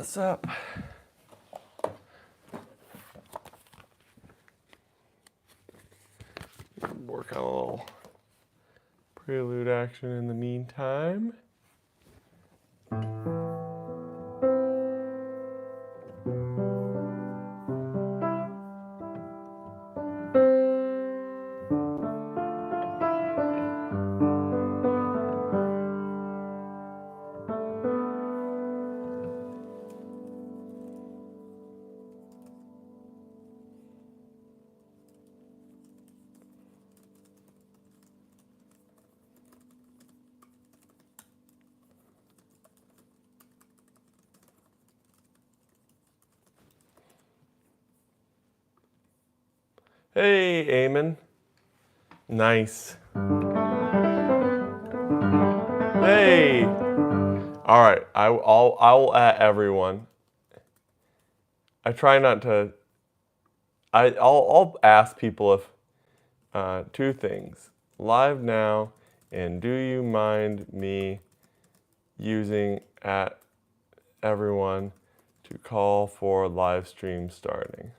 this up. Work on a little prelude action in the meantime. Hey, Eamon. Nice. Hey. All right. I will at everyone. I try not to. I'll ask people if two things: live now, and do you mind me using at everyone to call for live stream starting?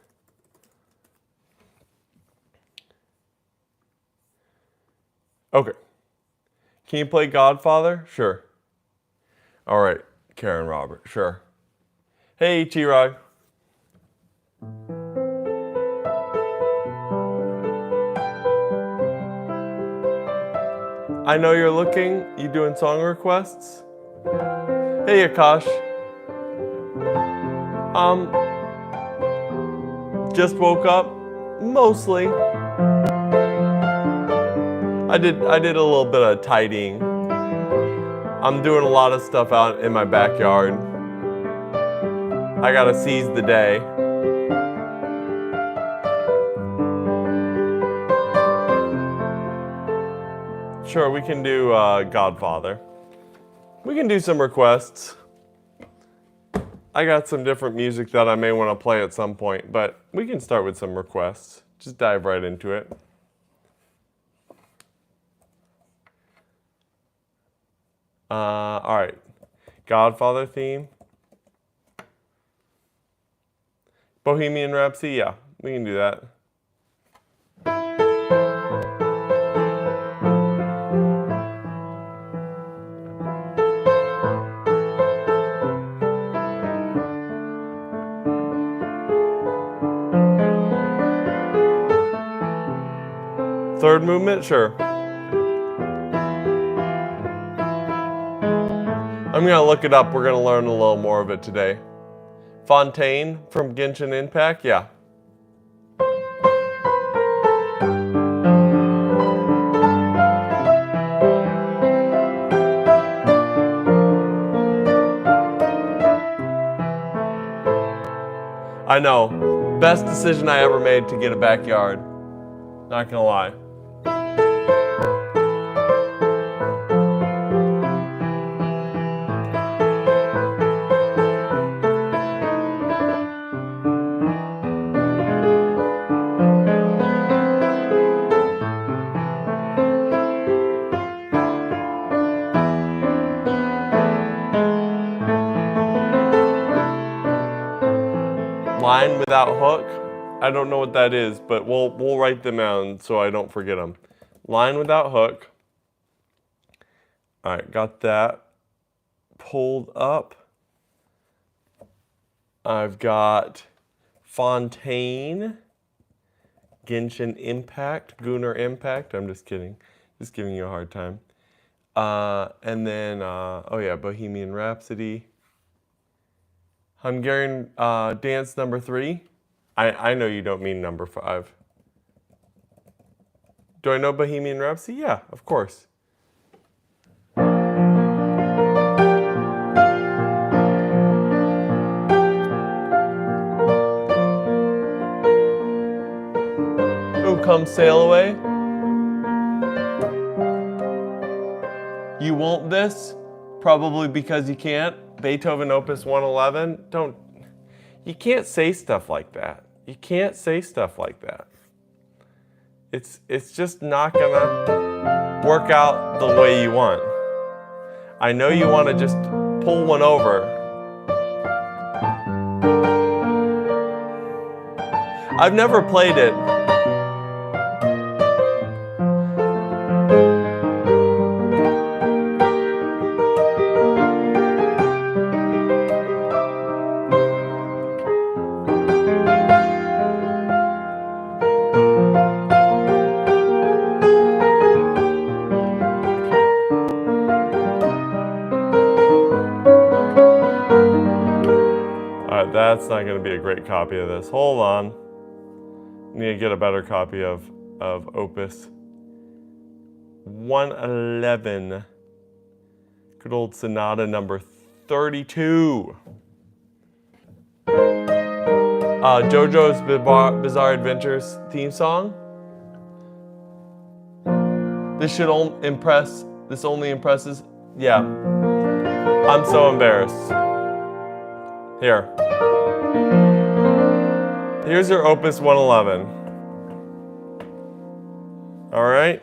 Okay. Can you play Godfather? Sure. All right, Karen Robert, sure. Hey, T-Rod. I know you're looking. You doing song requests? Hey, Akash. Just woke up, mostly. I did a little bit of tidying. I'm doing a lot of stuff out in my backyard. I gotta seize the day. Sure, we can do Godfather. We can do some requests. I got some different music that I may want to play at some point, but we can start with some requests. Just dive right into it. All right, Godfather theme. Bohemian Rhapsody, yeah, we can do that. Third movement, sure. I'm gonna look it up. We're gonna learn a little more of it today. Fontaine from Genshin Impact, yeah. I know, best decision I ever made to get a backyard. Not gonna lie. Line without hook? I don't know what that is, but we'll write them down so I don't forget them. Line without hook. All right, got that pulled up. I've got Fontaine, Genshin Impact, Gunnar Impact. I'm just kidding. Just giving you a hard time. And then, oh yeah, Bohemian Rhapsody. Hungarian dance number 3. I know you don't mean number 5. Do I know Bohemian Rhapsody? Yeah, of course. Oh, come sail away. You won't this? Probably because you can't. Beethoven Opus 111. You can't say stuff like that. You can't say stuff like that. It's just not gonna work out the way you want. I know you want to just pull one over. I've never played it. That's not going to be a great copy of this. Hold on. I need to get a better copy of Opus 111. Good old Sonata number 32. JoJo's Bizarre Adventures theme song. This only impresses. Yeah. I'm so embarrassed. Here. Here's your Opus 111. All right.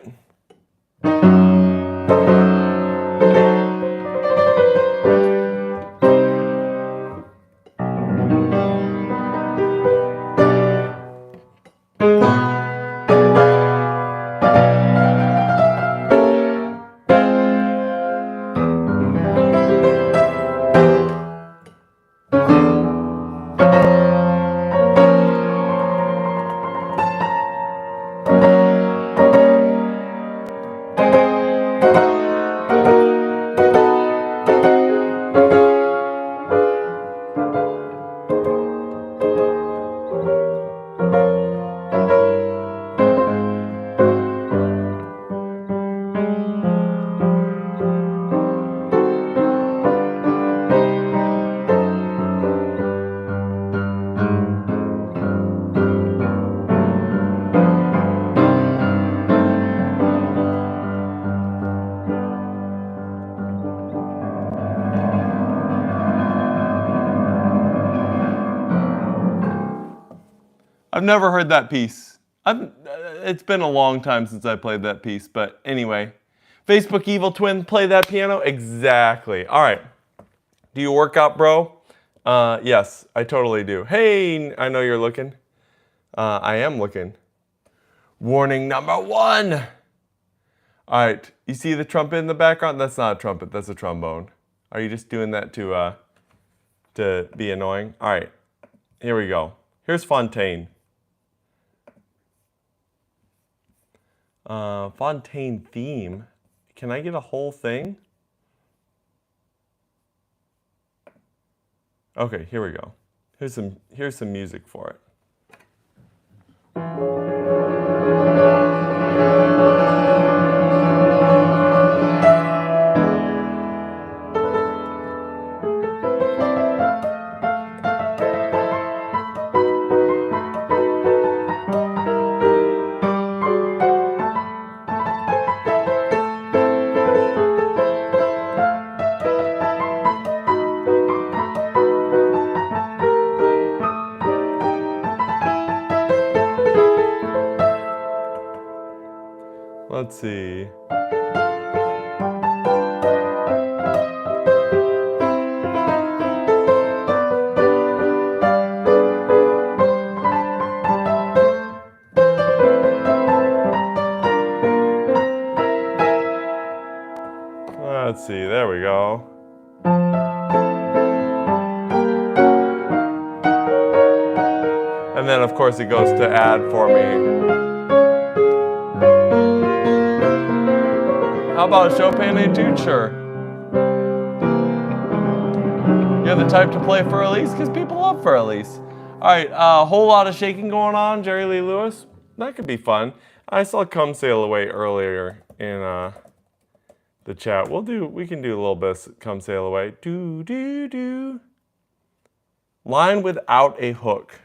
I've never heard that piece. It's been a long time since I played that piece, but anyway. Facebook Evil Twin, play that piano? Exactly. All right. Do you work out, bro? Yes, I totally do. Hey, I know you're looking. I am looking. Warning number 1. All right. You see the trumpet in the background? That's not a trumpet. That's a trombone. Are you just doing that to be annoying? All right. Here we go. Here's Fontaine. Fontaine theme. Can I get a whole thing? Okay, here we go. Here's some music for it. Let's see. Let's see, there we go. And then of course it goes to add for me. How about a Chopin Etude? Sure. You're the type to play Fur Elise? Because people love Fur Elise. All right, a whole lot of shaking going on, Jerry Lee Lewis. That could be fun. I saw Come Sail Away earlier in the chat. We can do a little bit of Come Sail Away. Do, do, do. Line without a hook.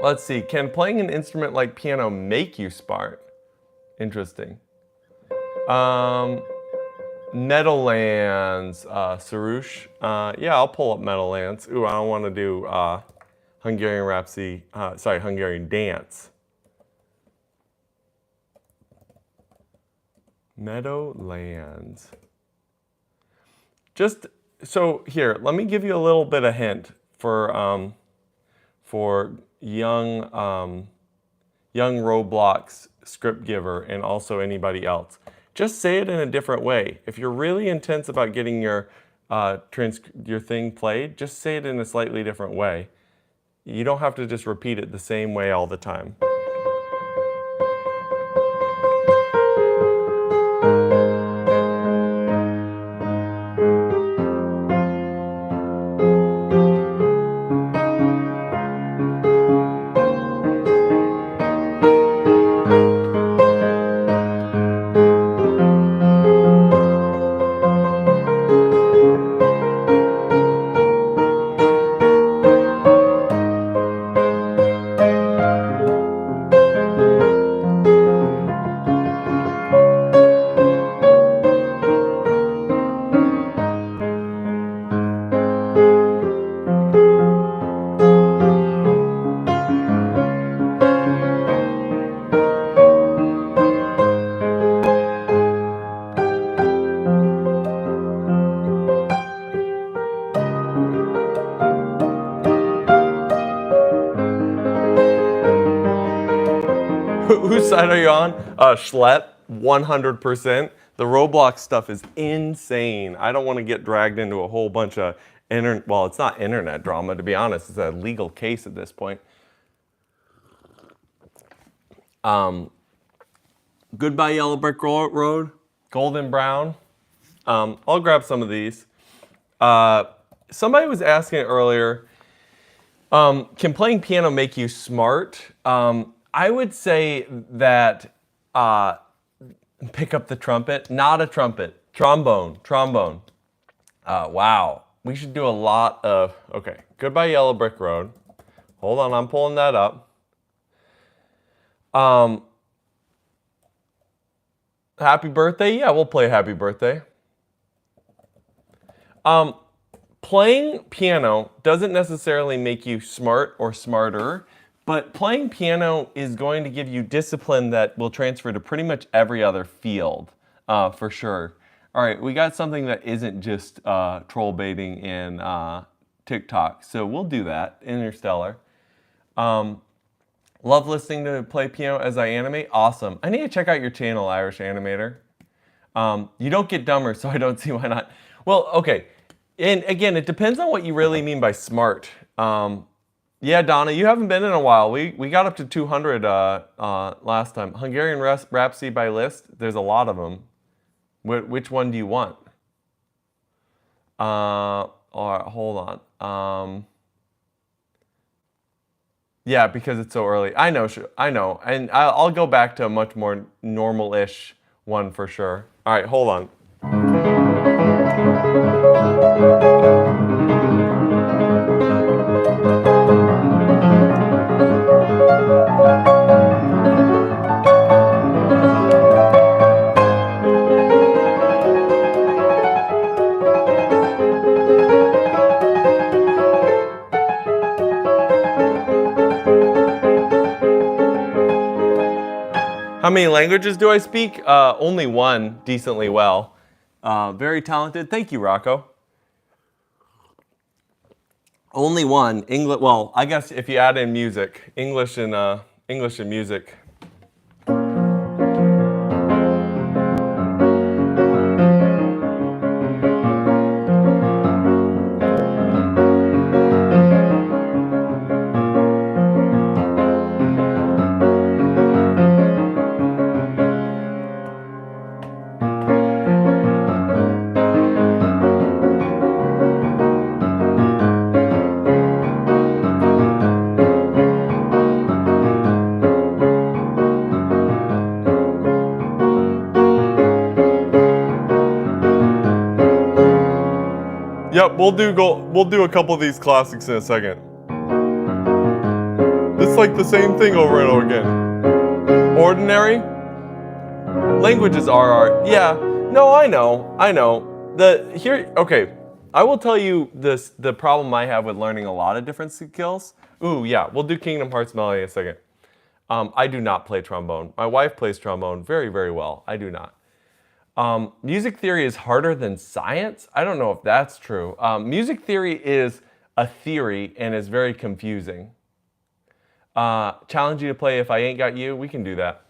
Let's see, can playing an instrument like piano make you smart? Interesting. Meadowlands, Sarush. Yeah, I'll pull up Meadowlands. Ooh, I don't want to do Hungarian Rhapsody, Hungarian Dance. Meadowlands. So here, let me give you a little bit of hint for young Roblox script giver and also anybody else. Just say it in a different way. If you're really intense about getting your thing played, just say it in a slightly different way. You don't have to just repeat it the same way all the time. Whose side are you on? Schlep, 100%. The Roblox stuff is insane. I don't want to get dragged into a whole bunch of well, it's not internet drama, to be honest. It's a legal case at this point. Goodbye Yellow Brick Road, Golden Brown. I'll grab some of these. Somebody was asking earlier, can playing piano make you smart? I would say that pick up the trumpet, not a trumpet, trombone. Wow, we should do a lot of, okay, Goodbye Yellow Brick Road. Hold on, I'm pulling that up. Happy Birthday, yeah, we'll play Happy Birthday. Playing piano doesn't necessarily make you smart or smarter, but playing piano is going to give you discipline that will transfer to pretty much every other field, for sure. All right, we got something that isn't just troll baiting in TikTok, so we'll do that, Interstellar. Love listening to play piano as I animate, awesome. I need to check out your channel, Irish Animator. You don't get dumber, so I don't see why not. Well, okay, and again, it depends on what you really mean by smart. Yeah, Donna, you haven't been in a while. We got up to 200 last time. Hungarian Rhapsody by Liszt, there's a lot of them. Which one do you want? All right, hold on. Yeah, because it's so early. I know, and I'll go back to a much more normal-ish one for sure. All right, hold on. How many languages do I speak? Only one, decently well. Very talented. Thank you, Rocco. Only one. English. Well, I guess if you add in music, English and music. Yep, we'll do a couple of these classics in a second. It's like the same thing over and over again. Ordinary? Languages are art. Yeah. No, I know. Okay. I will tell you the problem I have with learning a lot of different skills. Ooh, yeah, we'll do Kingdom Hearts Melody in a second. I do not play trombone. My wife plays trombone very, very well. I do not. Music theory is harder than science? I don't know if that's true. Music theory is a theory and is very confusing. Challenge you to play If I Ain't Got You. We can do that.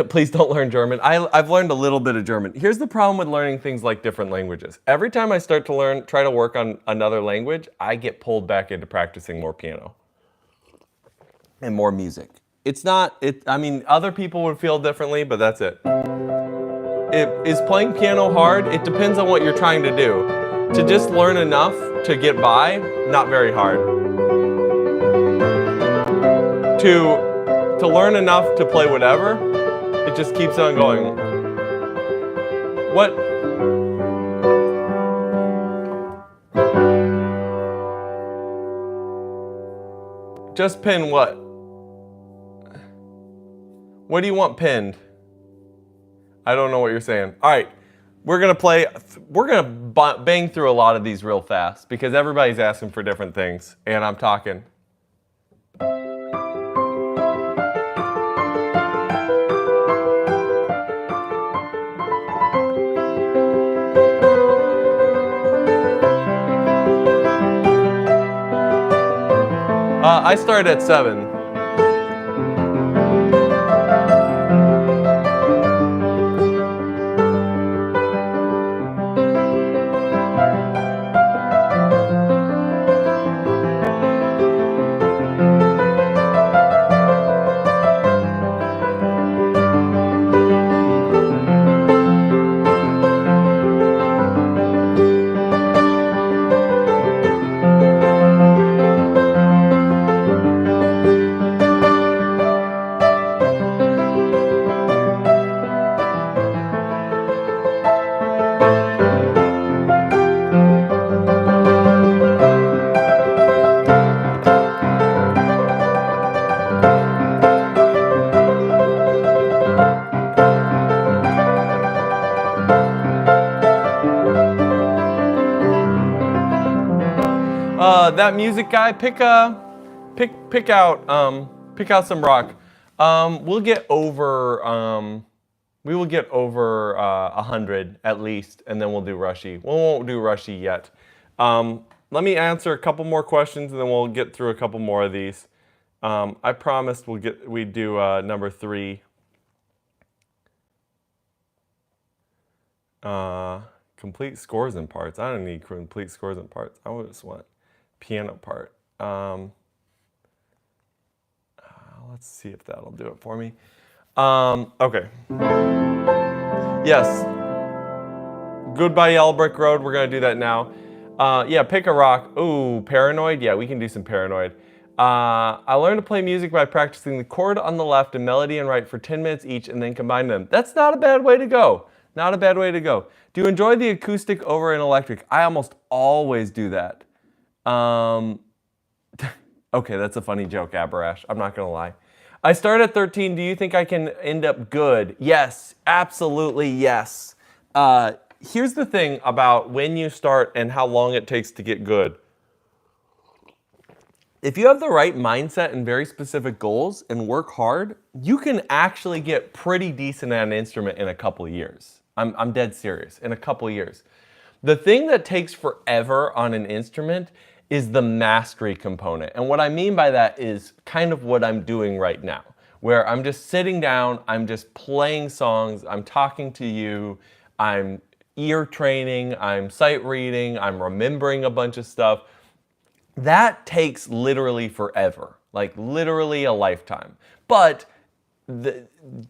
Please don't learn German. I've learned a little bit of German. Here's the problem with learning things like different languages. Every time I start to try to work on another language, I get pulled back into practicing more piano and more music. I mean, other people would feel differently, but that's it. Is playing piano hard? It depends on what you're trying to do. To just learn enough to get by, not very hard. To learn enough to play whatever, it just keeps on going. What? Just pin what? What do you want pinned? I don't know what you're saying. All right, we're gonna bang through a lot of these real fast because everybody's asking for different things and I'm talking. I start at 7. That music guy, pick out some rock. We'll get over we will get over 100 at least, and then we'll do Rushy. We won't do Rushy yet. Let me answer a couple more questions, and then we'll get through a couple more of these. I promised we'd do number 3. Complete scores and parts. I don't need complete scores and parts. I just want piano part. Let's see if that'll do it for me. Okay. Yes. Goodbye Yellow Brick Road. We're gonna do that now. Yeah, pick a rock. Ooh, Paranoid. Yeah, we can do some Paranoid. I learned to play music by practicing the chord on the left and melody on right for 10 minutes each and then combine them. That's not a bad way to go. Not a bad way to go. Do you enjoy the acoustic over an electric? I almost always do that. Okay, that's a funny joke, Abarash. I'm not gonna lie. I start at 13. Do you think I can end up good? Yes, absolutely yes. Here's the thing about when you start and how long it takes to get good. If you have the right mindset and very specific goals and work hard, you can actually get pretty decent at an instrument in a couple of years. I'm dead serious, in a couple of years. The thing that takes forever on an instrument is the mastery component. And what I mean by that is kind of what I'm doing right now, where I'm just sitting down, I'm just playing songs, I'm talking to you, I'm ear training, I'm sight reading, I'm remembering a bunch of stuff. That takes literally forever, like literally a lifetime. But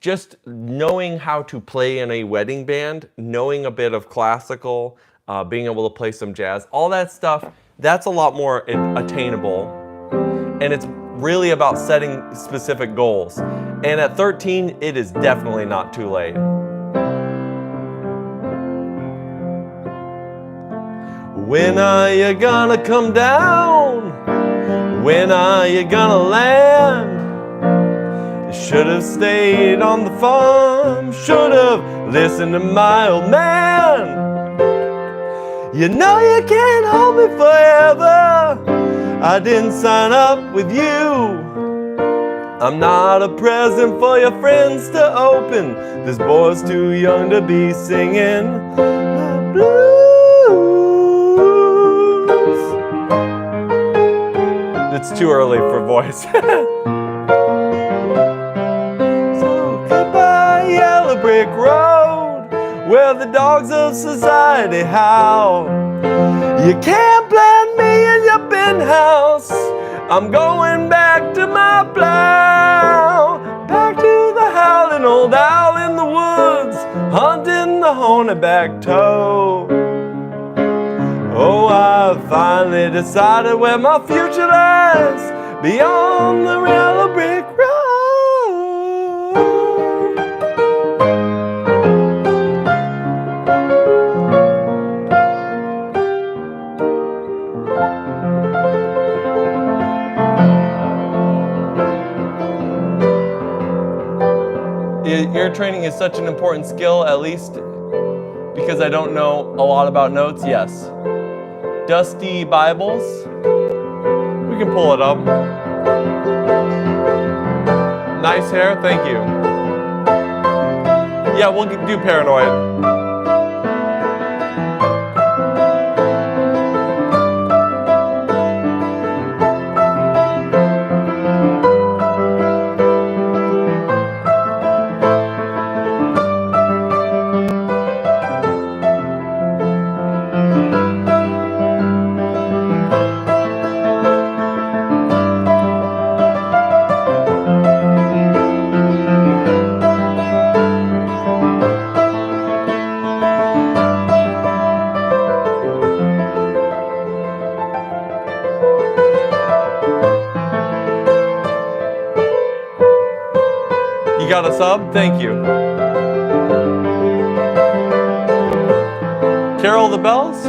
just knowing how to play in a wedding band, knowing a bit of classical, being able to play some jazz, all that stuff, that's a lot more attainable. And it's really about setting specific goals. And at 13, it is definitely not too late. When are you gonna come down? When are you gonna land? Should have stayed on the farm, should have listened to my old man. You know you can't hold me forever, I didn't sign up with you. I'm not a present for your friends to open. This boy's too young to be singing the blues. It's too early for voice. So goodbye, yellow brick road, where the dogs of society howl. You can't blend me in your penthouse. I'm going back to my plow, back to the howling old owl in the woods, hunting the hornback toad. Oh, I've finally decided where my future lies, beyond the yellow brick road. Ear training is such an important skill, at least because I don't know a lot about notes. Yes. Dusty Bibles. We can pull it up. Nice hair, thank you. Yeah, we'll do Paranoid. You got a sub? Thank you. Carol the Bells?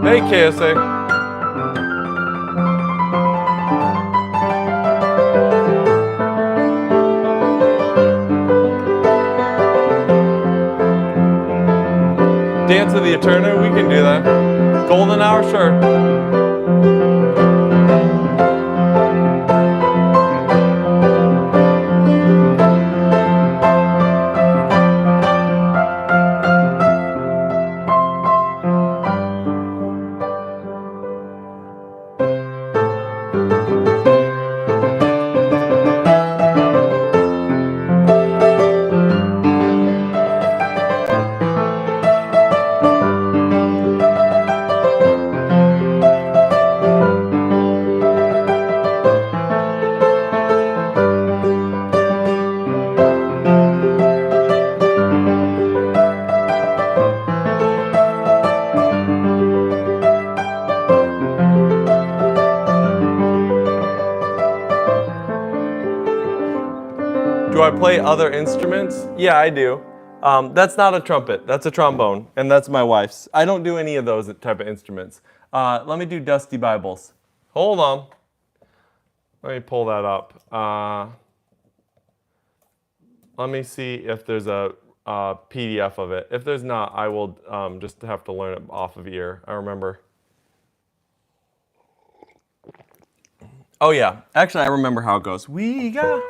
Hey, KSA. Dance of the Eternal, we can do that. Golden Hour, sure. Do I play other instruments? Yeah, I do. That's not a trumpet, that's a trombone, and that's my wife's. I don't do any of those type of instruments. Let me do Dusty Bibles. Hold on. Let me pull that up. Let me see if there's a PDF of it. If there's not, I will just have to learn it off of ear. I remember. Oh yeah, actually I remember how it goes. We got...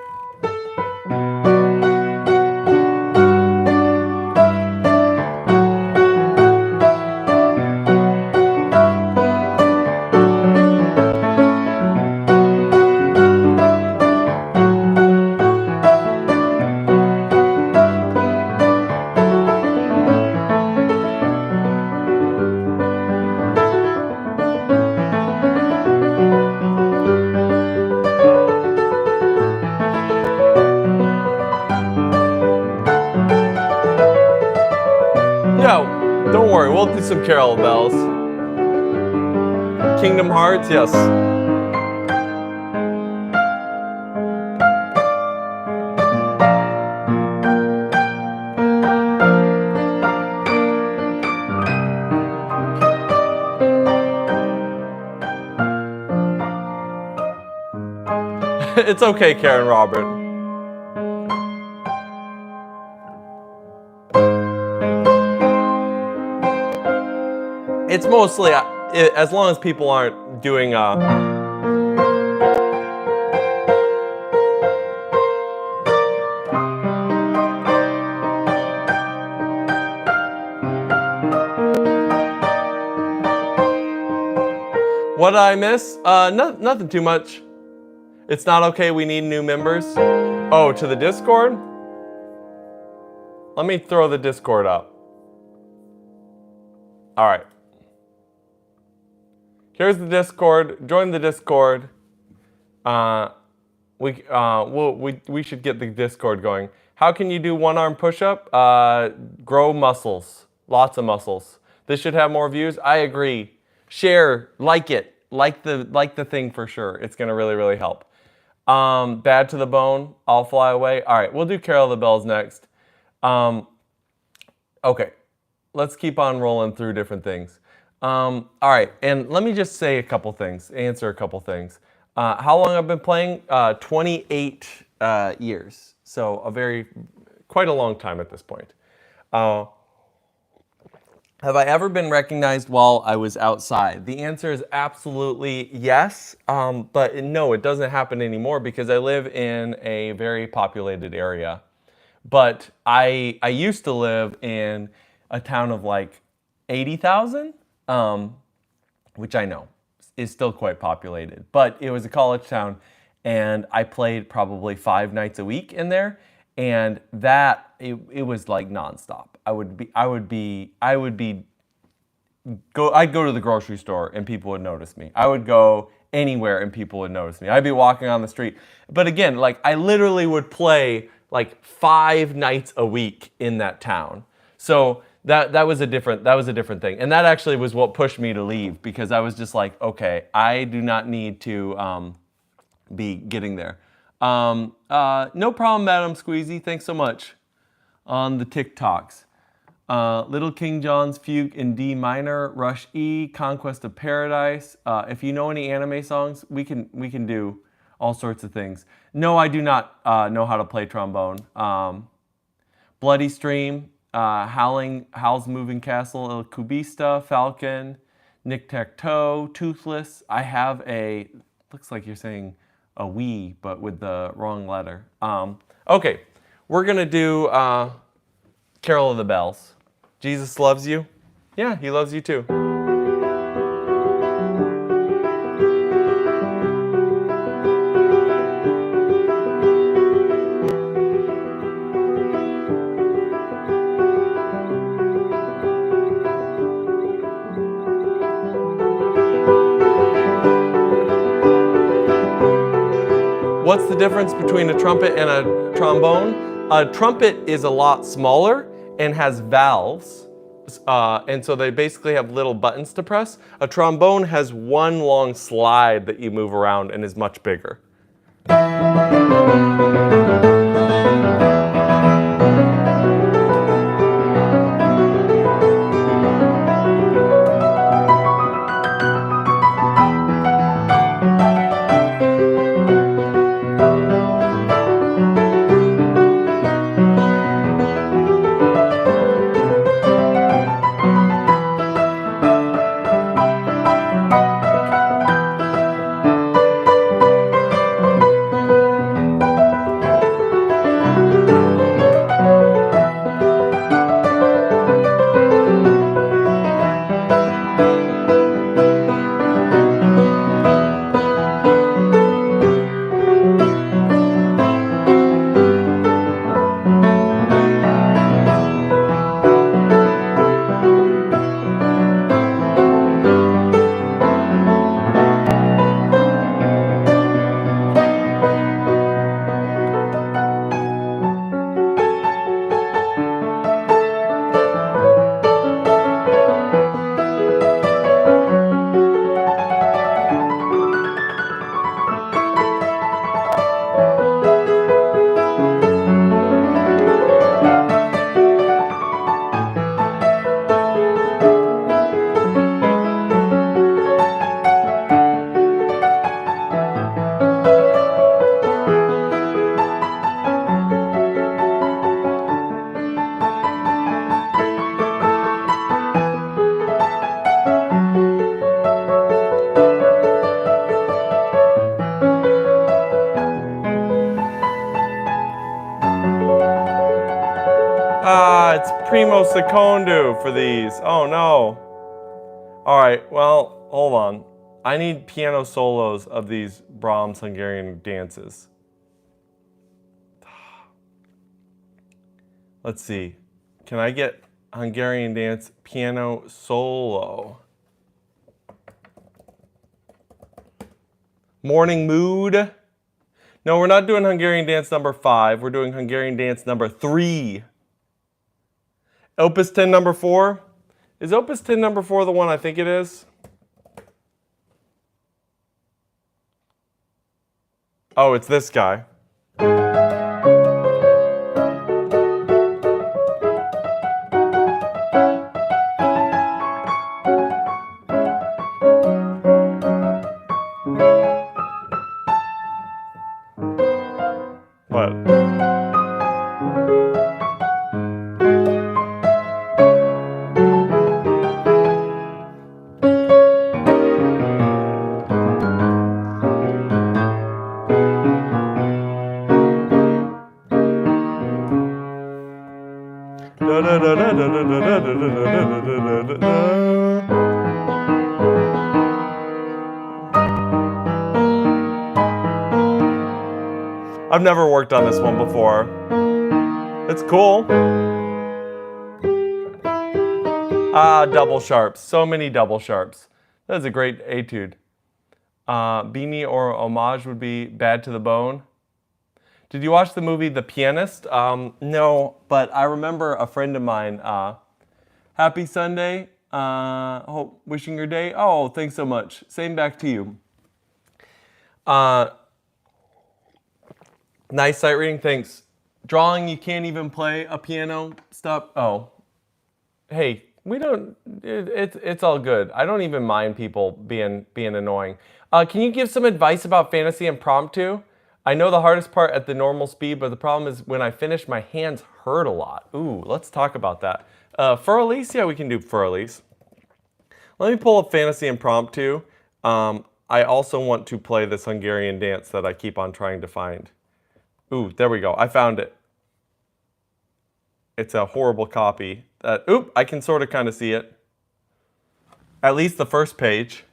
Don't worry, we'll do some Carol Bells. Kingdom Hearts, yes. It's okay, Karen Robert. It's mostly, as long as people aren't doing what did I miss? Nothing too much. It's not okay, we need new members. Oh, to the Discord? Let me throw the Discord up. All right. Here's the Discord. Join the Discord. We should get the Discord going. How can you do one-arm push-up? Grow muscles. Lots of muscles. This should have more views. I agree. Share. Like it. Like the thing for sure. It's going to really, really help. Bad to the bone. I'll fly away. All right. We'll do Carol of the Bells next. Okay. Let's keep on rolling through different things. All right. And let me just say a couple things. Answer a couple things. How long I've been playing? 28 years. So quite a long time at this point. Have I ever been recognized while I was outside? The answer is absolutely yes, but no, it doesn't happen anymore because I live in a very populated area. But I used to live in a town of like 80,000, which I know is still quite populated. But it was a college town, and I played probably 5 nights a week in there, and it was like nonstop. I'd go to the grocery store and people would notice me. I would go anywhere and people would notice me. I'd be walking on the street. But again, like I literally would play like 5 nights a week in that town. So that was a different thing. And that actually was what pushed me to leave, because I was just like, okay, I do not need to be getting there. No problem, Madam Squeezy. Thanks so much on the TikToks. Little King John's Fugue in D minor, Rush E, Conquest of Paradise. If you know any anime songs, we can do all sorts of things. No, I do not know how to play trombone. Bloody Stream, Howl's Moving Castle, El Cubista, Falcon, Tic-Tac-Toe, Toothless. I have looks like you're saying a we, but with the wrong letter. Okay, we're gonna do Carol of the Bells. Jesus loves you. Yeah, he loves you too. What's the difference between a trumpet and a trombone? A trumpet is a lot smaller and has valves, and so they basically have little buttons to press. A trombone has one long slide that you move around and is much bigger. Ah, it's primo secondo for these. Oh no. All right, well, hold on. I need piano solos of these Brahms Hungarian dances. Let's see. Can I get Hungarian dance piano solo? Morning mood. No, we're not doing Hungarian dance number 5. We're doing Hungarian dance number 3. Opus 10 number 4. Is Opus 10 number 4 the one I think it is? Oh, it's this guy. What? I've never worked on this one before. It's cool. Ah, double sharps. So many double sharps. That is a great etude. Beanie or homage would be Bad to the Bone. Did you watch the movie The Pianist? No, but I remember a friend of mine. Happy Sunday. Hope wishing your day. Oh, thanks so much. Same back to you. Nice sight reading. Thanks. Drawing. You can't even play a piano. Stop. Oh. Hey, we don't. It's all good. I don't even mind people being annoying. Can you give some advice about fantasy impromptu? I know the hardest part at the normal speed, but the problem is when I finish, my hands hurt a lot. Ooh, let's talk about that. For Elise, yeah, we can do for Elise. Let me pull up fantasy impromptu. I also want to play this Hungarian dance that I keep on trying to find. Ooh, there we go. I found it. It's a horrible copy. Oop, I can sort of kind of see it. At least the first page.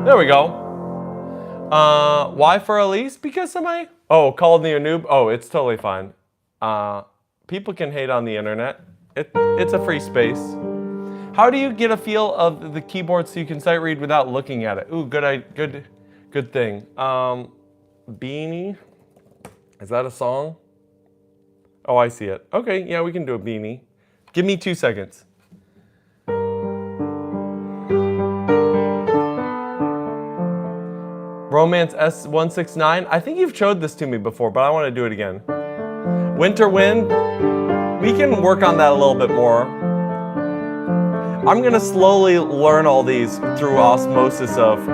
There we go. Why for Elise? Because somebody... Oh, called me a noob? Oh, it's totally fine. People can hate on the internet. It's a free space. How do you get a feel of the keyboard so you can sight read without looking at it? Ooh, good thing. Beanie. Is that a song? Oh, I see it. Okay, yeah, we can do a beanie. Give me 2 seconds. Romance S169. I think you've showed this to me before, but I want to do it again. Winter Wind. We can work on that a little bit more. I'm going to slowly learn all these through osmosis of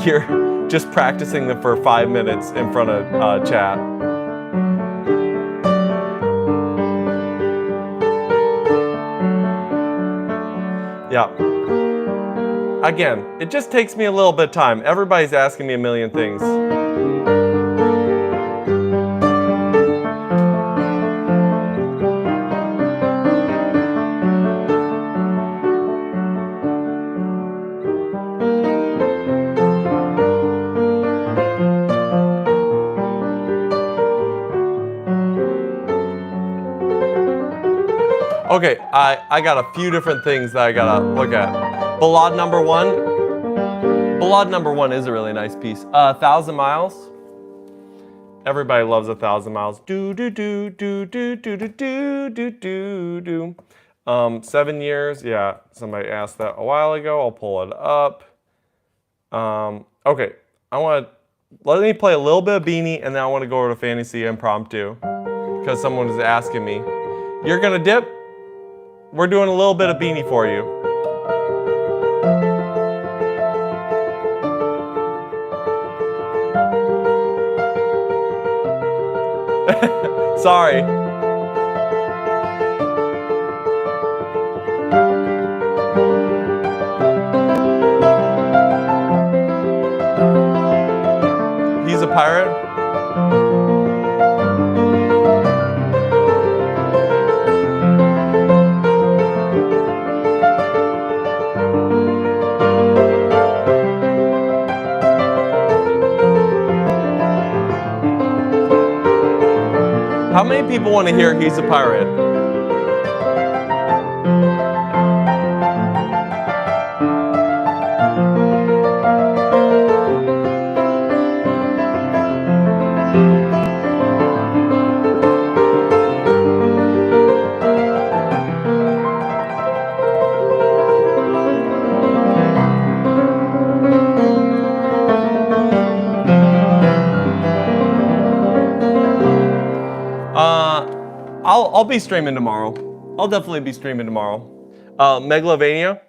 you're just practicing them for 5 minutes in front of chat. Yeah. Again, it just takes me a little bit of time. Everybody's asking me a million things. Okay, I got a few different things that I gotta look at. Ballade number 1. Ballade number 1 is a really nice piece. 1,000 Miles. Everybody loves 1,000 miles. Do, do, do, do, do, do, do, do, do, do, do. 7 years, yeah, somebody asked that a while ago. I'll pull it up. Okay, let me play a little bit of Beanie, and then I want to go over to Fantasy Impromptu, because someone was asking me. You're gonna dip? We're doing a little bit of Beanie for you. Sorry. He's a pirate? How many people want to hear He's a Pirate? I'll be streaming tomorrow. I'll definitely be streaming tomorrow. Megalovania.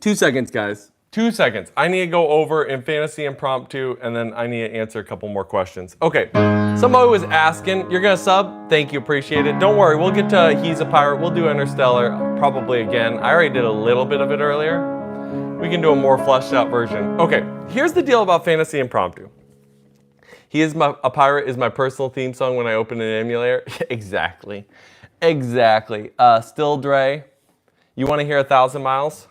2 seconds, guys. 2 seconds. I need to go over in Fantasy Impromptu, and then I need to answer a couple more questions. Okay, somebody was asking, you're gonna sub? Thank you, appreciate it. Don't worry, we'll get to He's a Pirate. We'll do Interstellar probably again. I already did a little bit of it earlier. We can do a more fleshed out version. Okay, here's the deal about Fantasy Impromptu. A Pirate is my personal theme song when I open an emulator. Exactly. Still Dre, you want to hear 1,000 miles?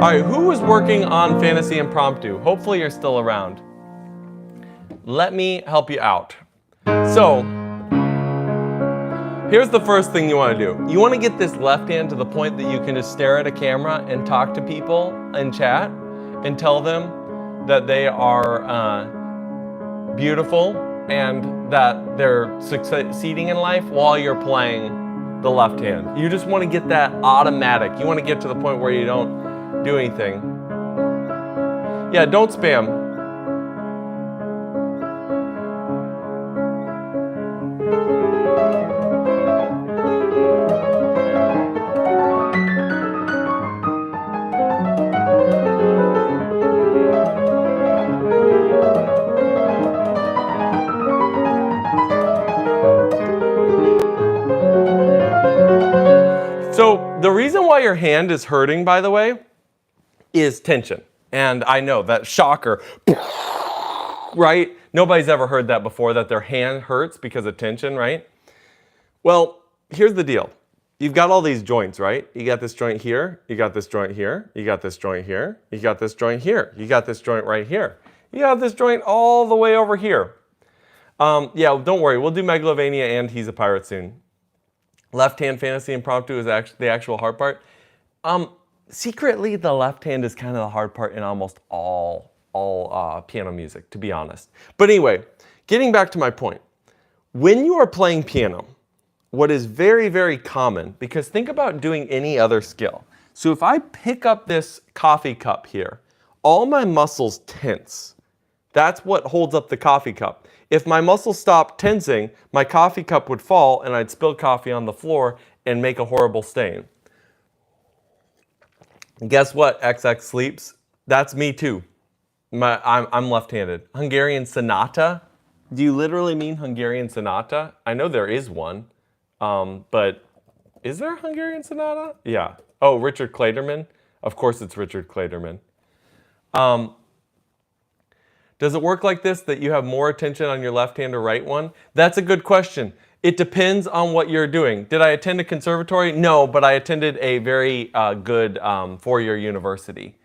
All right, who was working on Fantasy Impromptu? Hopefully you're still around. Let me help you out. So, here's the first thing you want to do. You want to get this left hand to the point that you can just stare at a camera and talk to people in chat and tell them that they are beautiful and that they're succeeding in life while you're playing the left hand. You just want to get that automatic. You want to get to the point where you don't do anything. Yeah, don't spam. So the reason why your hand is hurting, by the way, is tension. And I know that shocker, right? Nobody's ever heard that before, that their hand hurts because of tension, right? Well, here's the deal. You've got all these joints, right? You got this joint here, you got this joint here, you got this joint here, you got this joint here, you got this joint right here. You have this joint all the way over here. Yeah, don't worry, we'll do Megalovania and He's a Pirate soon. Left hand Fantasy Impromptu is actually the actual hard part. Secretly, the left hand is kind of the hard part in almost all piano music, to be honest. But anyway, getting back to my point. When you are playing piano, what is very, very common, because think about doing any other skill. So if I pick up this coffee cup here, all my muscles tense. That's what holds up the coffee cup. If my muscles stopped tensing, my coffee cup would fall and I'd spill coffee on the floor and make a horrible stain. Guess what, XX Sleeps? That's me too. I'm left-handed. Hungarian Sonata? Do you literally mean Hungarian Sonata? I know there is one, but is there a Hungarian Sonata? Yeah. Oh, Richard Clayderman? Of course it's Richard Clayderman. Does it work like this, that you have more attention on your left hand or right one? That's a good question. It depends on what you're doing. Did I attend a conservatory? No, but I attended a very good four-year university.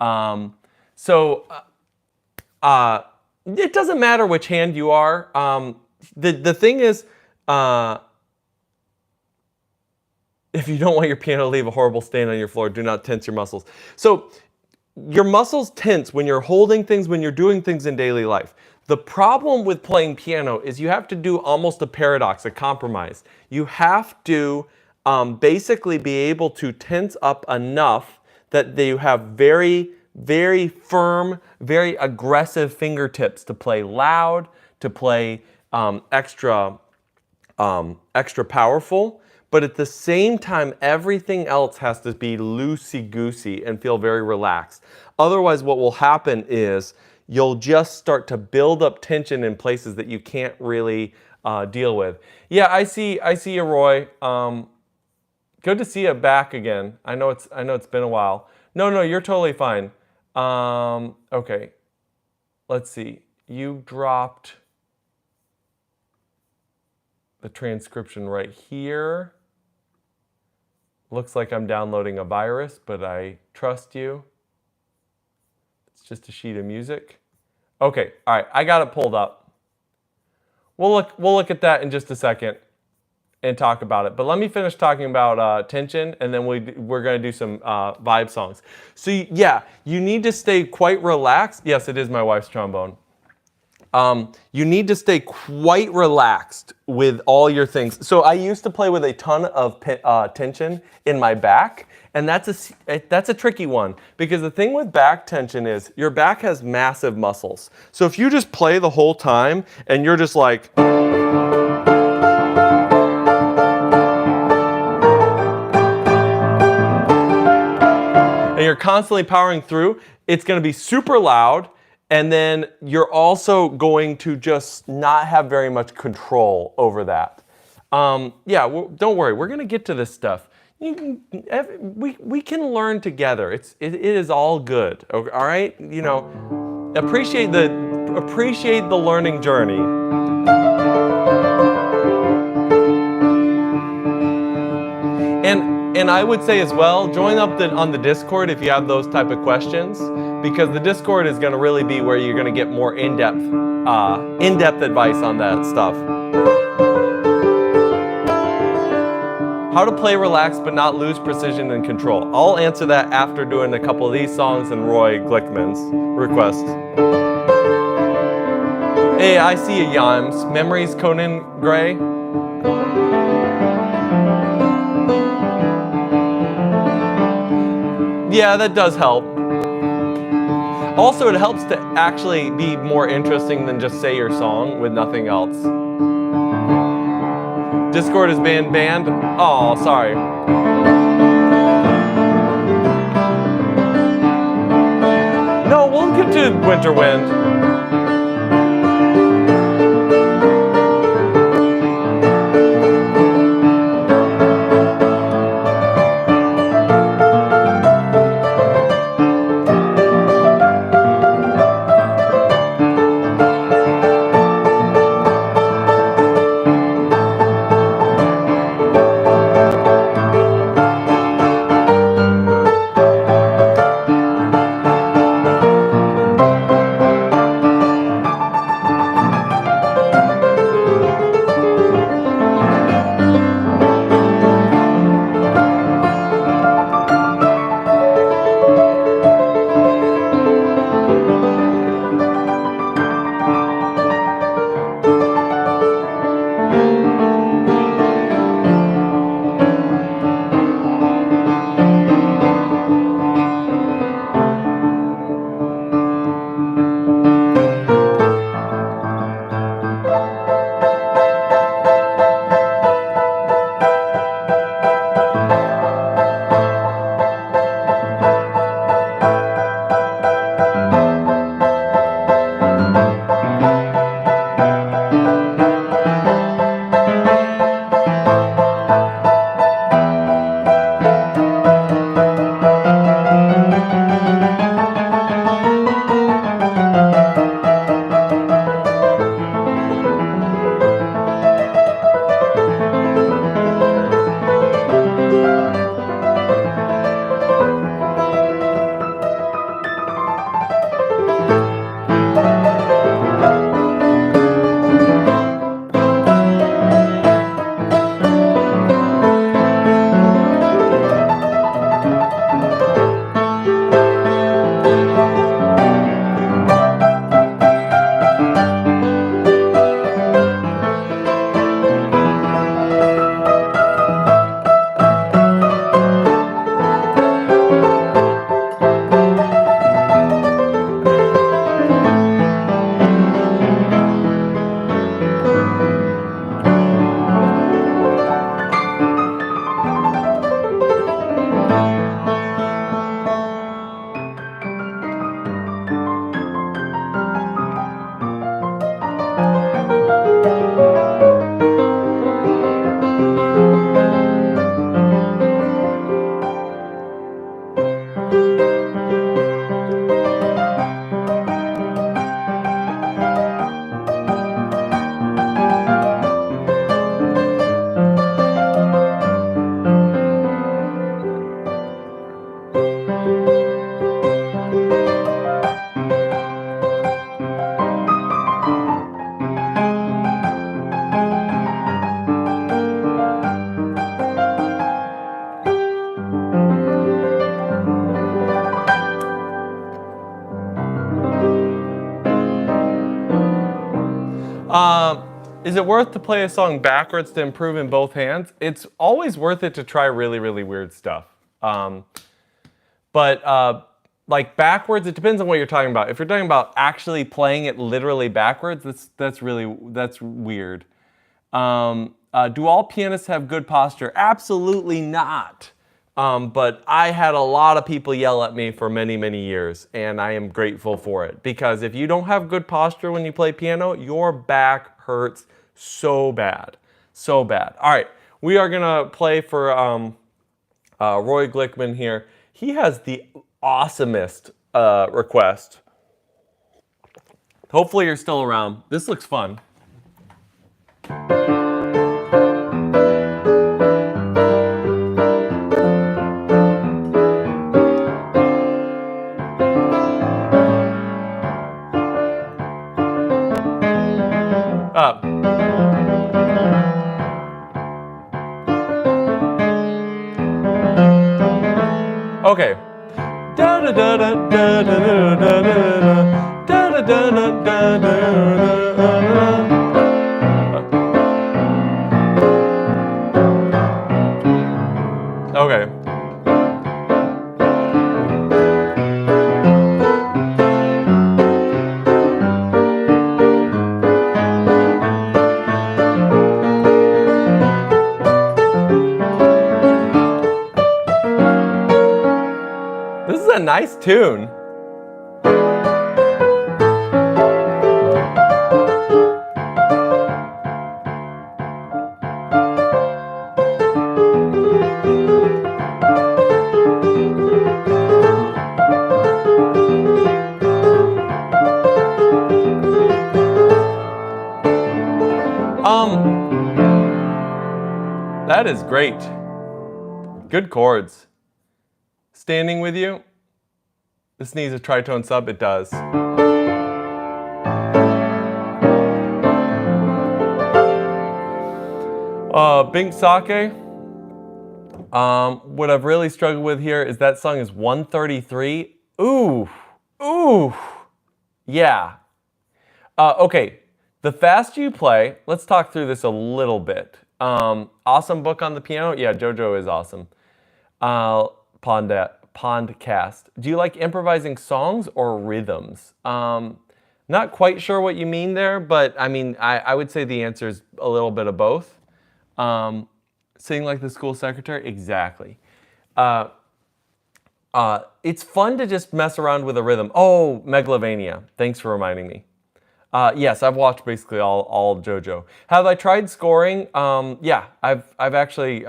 So it doesn't matter which hand you are. The thing is, if you don't want your piano to leave a horrible stain on your floor, do not tense your muscles. So your muscles tense when you're holding things, when you're doing things in daily life. The problem with playing piano is you have to do almost a paradox, a compromise. You have to basically be able to tense up enough that you have very, very firm, very aggressive fingertips to play loud, to play extra powerful. But at the same time, everything else has to be loosey-goosey and feel very relaxed. Otherwise, what will happen is you'll just start to build up tension in places that you can't really deal with. Yeah, I see you, Roy. Good to see you back again. I know it's been a while. No, you're totally fine. Okay, let's see. You dropped the transcription right here. Looks like I'm downloading a virus, but I trust you. It's just a sheet of music. Okay, all right, I got it pulled up. We'll look at that in just a second and talk about it. But let me finish talking about tension, and then we're going to do some vibe songs. So yeah, you need to stay quite relaxed. Yes, it is my wife's trombone. You need to stay quite relaxed with all your things. So I used to play with a ton of tension in my back, and that's a tricky one, because the thing with back tension is your back has massive muscles. So if you just play the whole time and you're just like, and you're constantly powering through, it's going to be super loud. And then you're also going to just not have very much control over that. Yeah, don't worry. We're going to get to this stuff. We can learn together. It is all good. All right. You know, appreciate the learning journey. And I would say as well, join up on the Discord if you have those type of questions, because the Discord is going to really be where you're going to get more in-depth advice on that stuff. How to play relaxed but not lose precision and control. I'll answer that after doing a couple of these songs and Roy Glickman's requests. Hey, I see you, Yams. Memories, Conan Gray. Yeah, that does help. Also, it helps to actually be more interesting than just say your song with nothing else. Discord has been banned? Oh, sorry. No, we'll get to Winter Wind. Is it worth to play a song backwards to improve in both hands? It's always worth it to try really, really weird stuff. But like backwards, it depends on what you're talking about. If you're talking about actually playing it literally backwards, that's weird. Do all pianists have good posture? Absolutely not. But I had a lot of people yell at me for many, many years, and I am grateful for it. Because if you don't have good posture when you play piano, your back hurts so bad. So bad. All right, we are going to play for Roy Glickman here. He has the awesomest request. Hopefully you're still around. This looks fun. Up. Okay. Da da da da da da da da da da da da da. Okay. This is a nice tune. That is great. Good chords. Standing with you. This needs a tritone sub. It does. Bink Sake. What I've really struggled with here is that song is 133. Ooh. Ooh. Yeah. Okay. The faster you play, let's talk through this a little bit. Awesome book on the piano. Yeah, JoJo is awesome. Pondcast. Do you like improvising songs or rhythms? Not quite sure what you mean there, but I mean, I would say the answer is a little bit of both. Sing like the school secretary? Exactly. It's fun to just mess around with a rhythm. Oh, Megalovania. Thanks for reminding me. Yes, I've watched basically all JoJo. Have I tried scoring? Yeah, I've actually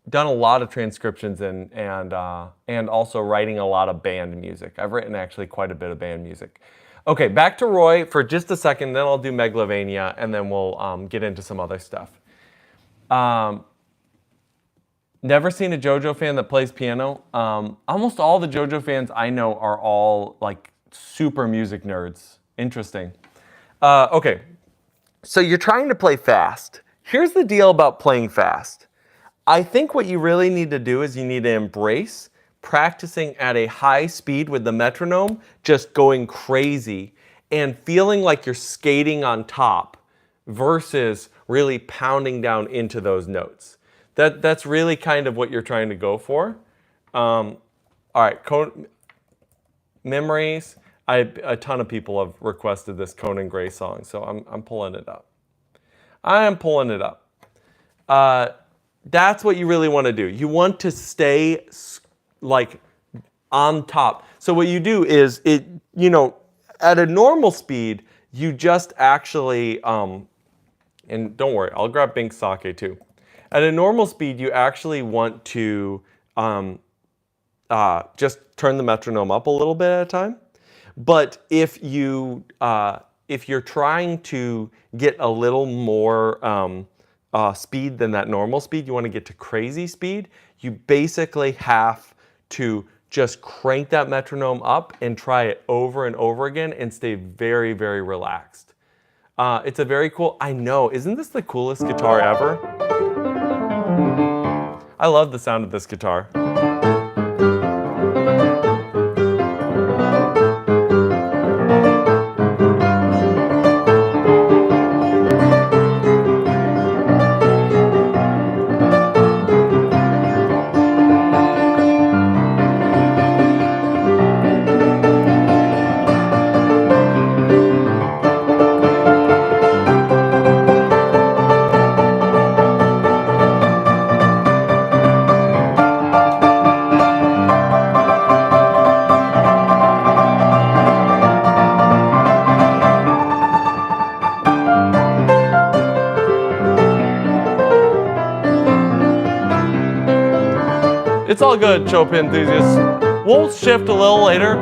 done a lot of transcriptions and also writing a lot of band music. I've written actually quite a bit of band music. Okay, back to Roy for just a second, then I'll do Megalovania, and then we'll get into some other stuff. Never seen a JoJo fan that plays piano. Almost all the JoJo fans I know are all like super music nerds. Interesting. Okay, so you're trying to play fast. Here's the deal about playing fast. I think what you really need to do is you need to embrace practicing at a high speed with the metronome, just going crazy and feeling like you're skating on top versus really pounding down into those notes. That's really kind of what you're trying to go for. All right, memories. A ton of people have requested this Conan Gray song, so I'm pulling it up. I am pulling it up. That's what you really want to do. You want to stay like on top. So what you do is at a normal speed, you just actually and don't worry, I'll grab Bink Sake too. At a normal speed, you actually want to just turn the metronome up a little bit at a time. But if you're trying to get a little more speed than that normal speed, you want to get to crazy speed, you basically have to just crank that metronome up and try it over and over again and stay very, very relaxed. It's a very cool, I know, isn't this the coolest guitar ever? I love the sound of this guitar. all good, Chopin enthusiasts. We'll shift a little later.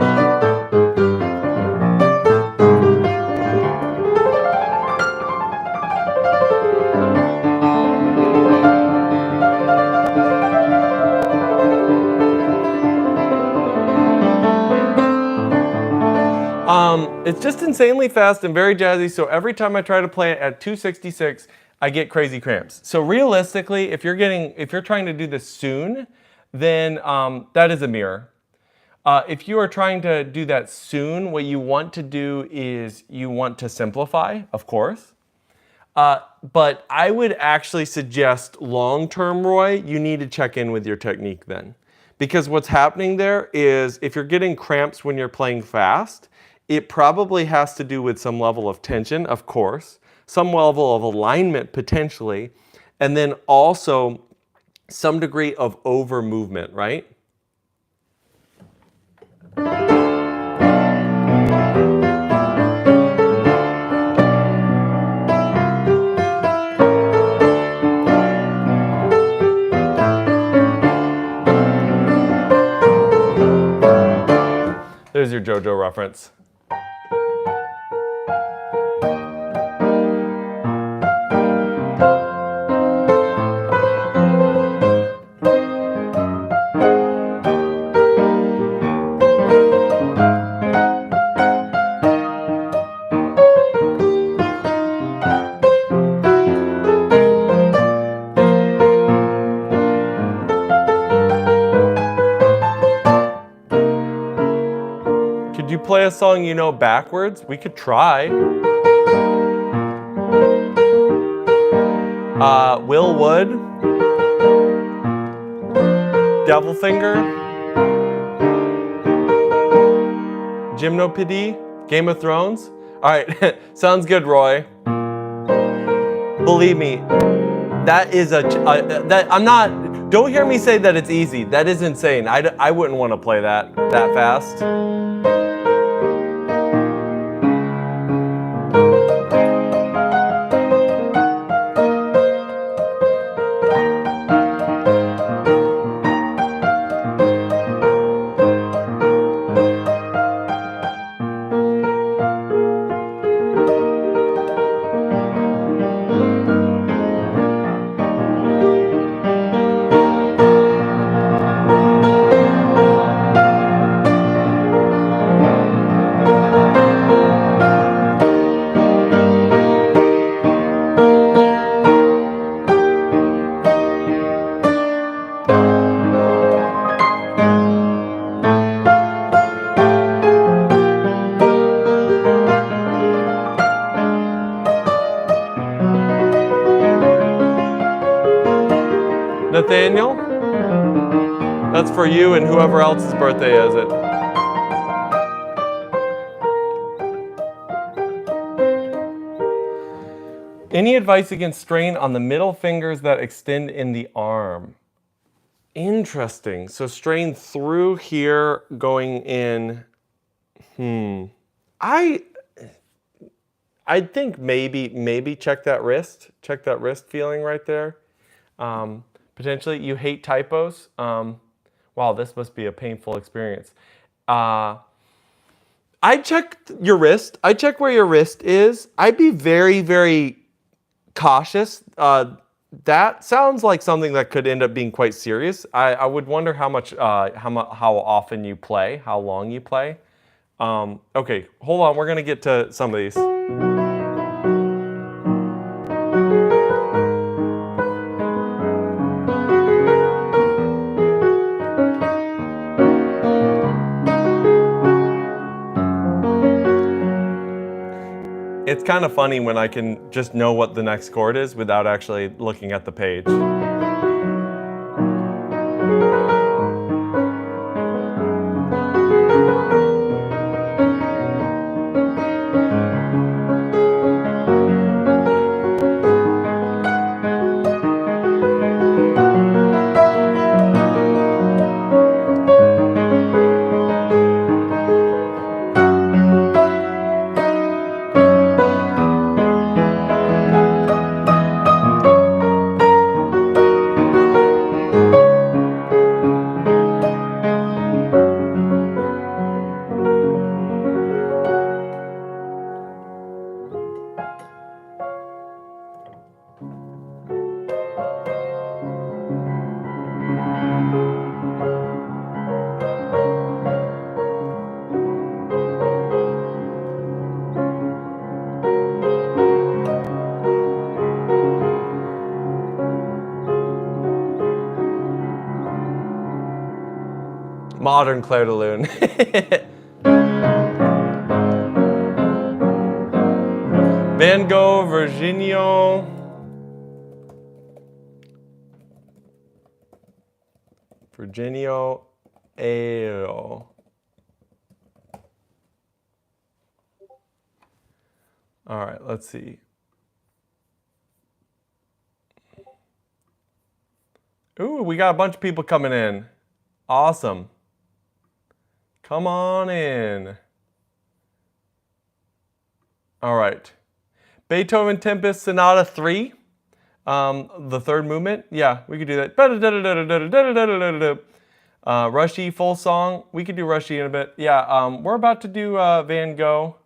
It's just insanely fast and very jazzy, so every time I try to play it at 266, I get crazy cramps. So realistically, if you're trying to do this soon, then that is a mirror. If you are trying to do that soon, what you want to do is you want to simplify, of course. But I would actually suggest long-term, Roy, you need to check in with your technique then. Because what's happening there is if you're getting cramps when you're playing fast, it probably has to do with some level of tension, of course, some level of alignment potentially, and then also some degree of over movement, right? There's your JoJo reference. Could you play a song you know backwards? We could try. Will Wood, Devil Finger, Gymnopédie, Game of Thrones. All right, sounds good, Roy. Believe me, that is don't hear me say that it's easy. That is insane. I wouldn't want to play that fast. Nathaniel, that's for you and whoever else's birthday is it. Any advice against strain on the middle fingers that extend in the arm? Interesting. So strain through here, going in. I think maybe check that wrist. Check that wrist feeling right there. Potentially, you hate typos. Wow, this must be a painful experience. I checked your wrist. I check where your wrist is. I'd be very, very cautious. That sounds like something that could end up being quite serious. I would wonder how often you play, how long you play. Okay, hold on. We're gonna get to some of these. It's kind of funny when I can just know what the next chord is without actually looking at the page. modern Clair de Lune. Van Gogh, Virginio. Virginio Aero. All right, let's see. Ooh, we got a bunch of people coming in. Awesome. Come on in. All right. Beethoven Tempest Sonata 3. The third movement. Yeah, we could do that. Rushy full song. We could do Rushy in a bit. Yeah, we're about to do Van Gogh.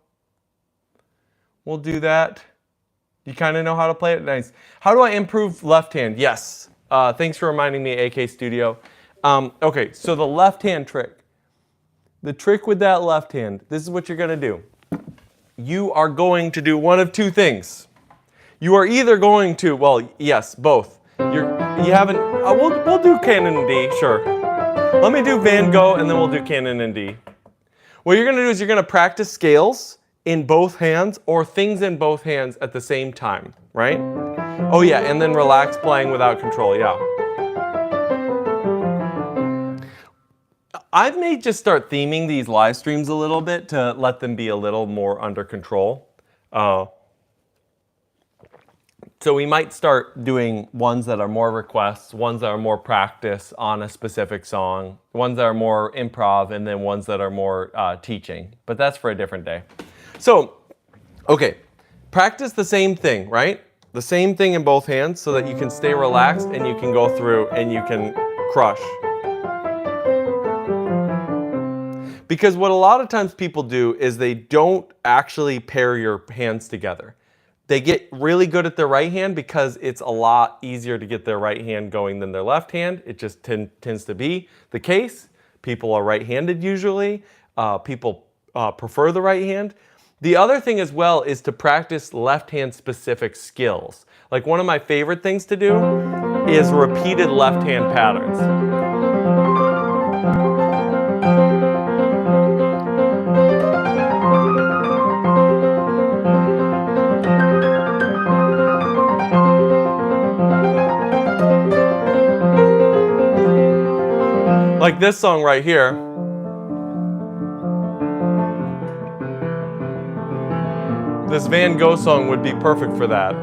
We'll do that. You kind of know how to play it? Nice. How do I improve left hand? Yes. Thanks for reminding me, AK Studio. Okay, so the left hand trick. The trick with that left hand, this is what you're going to do. You are going to do one of two things. You are either going to, well, yes, both. You haven't, we'll do canon in D, sure. Let me do Van Gogh and then we'll do canon in D. What you're going to do is you're going to practice scales in both hands or things in both hands at the same time, right? Oh yeah, and then relax playing without control, yeah. I may just start theming these live streams a little bit to let them be a little more under control. So we might start doing ones that are more requests, ones that are more practice on a specific song, ones that are more improv, and then ones that are more teaching. But that's for a different day. So, okay, practice the same thing, right? The same thing in both hands so that you can stay relaxed and you can go through and you can crush. Because what a lot of times people do is they don't actually pair your hands together. They get really good at their right hand because it's a lot easier to get their right hand going than their left hand. It just tends to be the case. People are right-handed usually. People prefer the right hand. The other thing as well is to practice left-hand specific skills. Like one of my favorite things to do is repeated left-hand patterns. Like this song right here. This Van Gogh song would be perfect for that.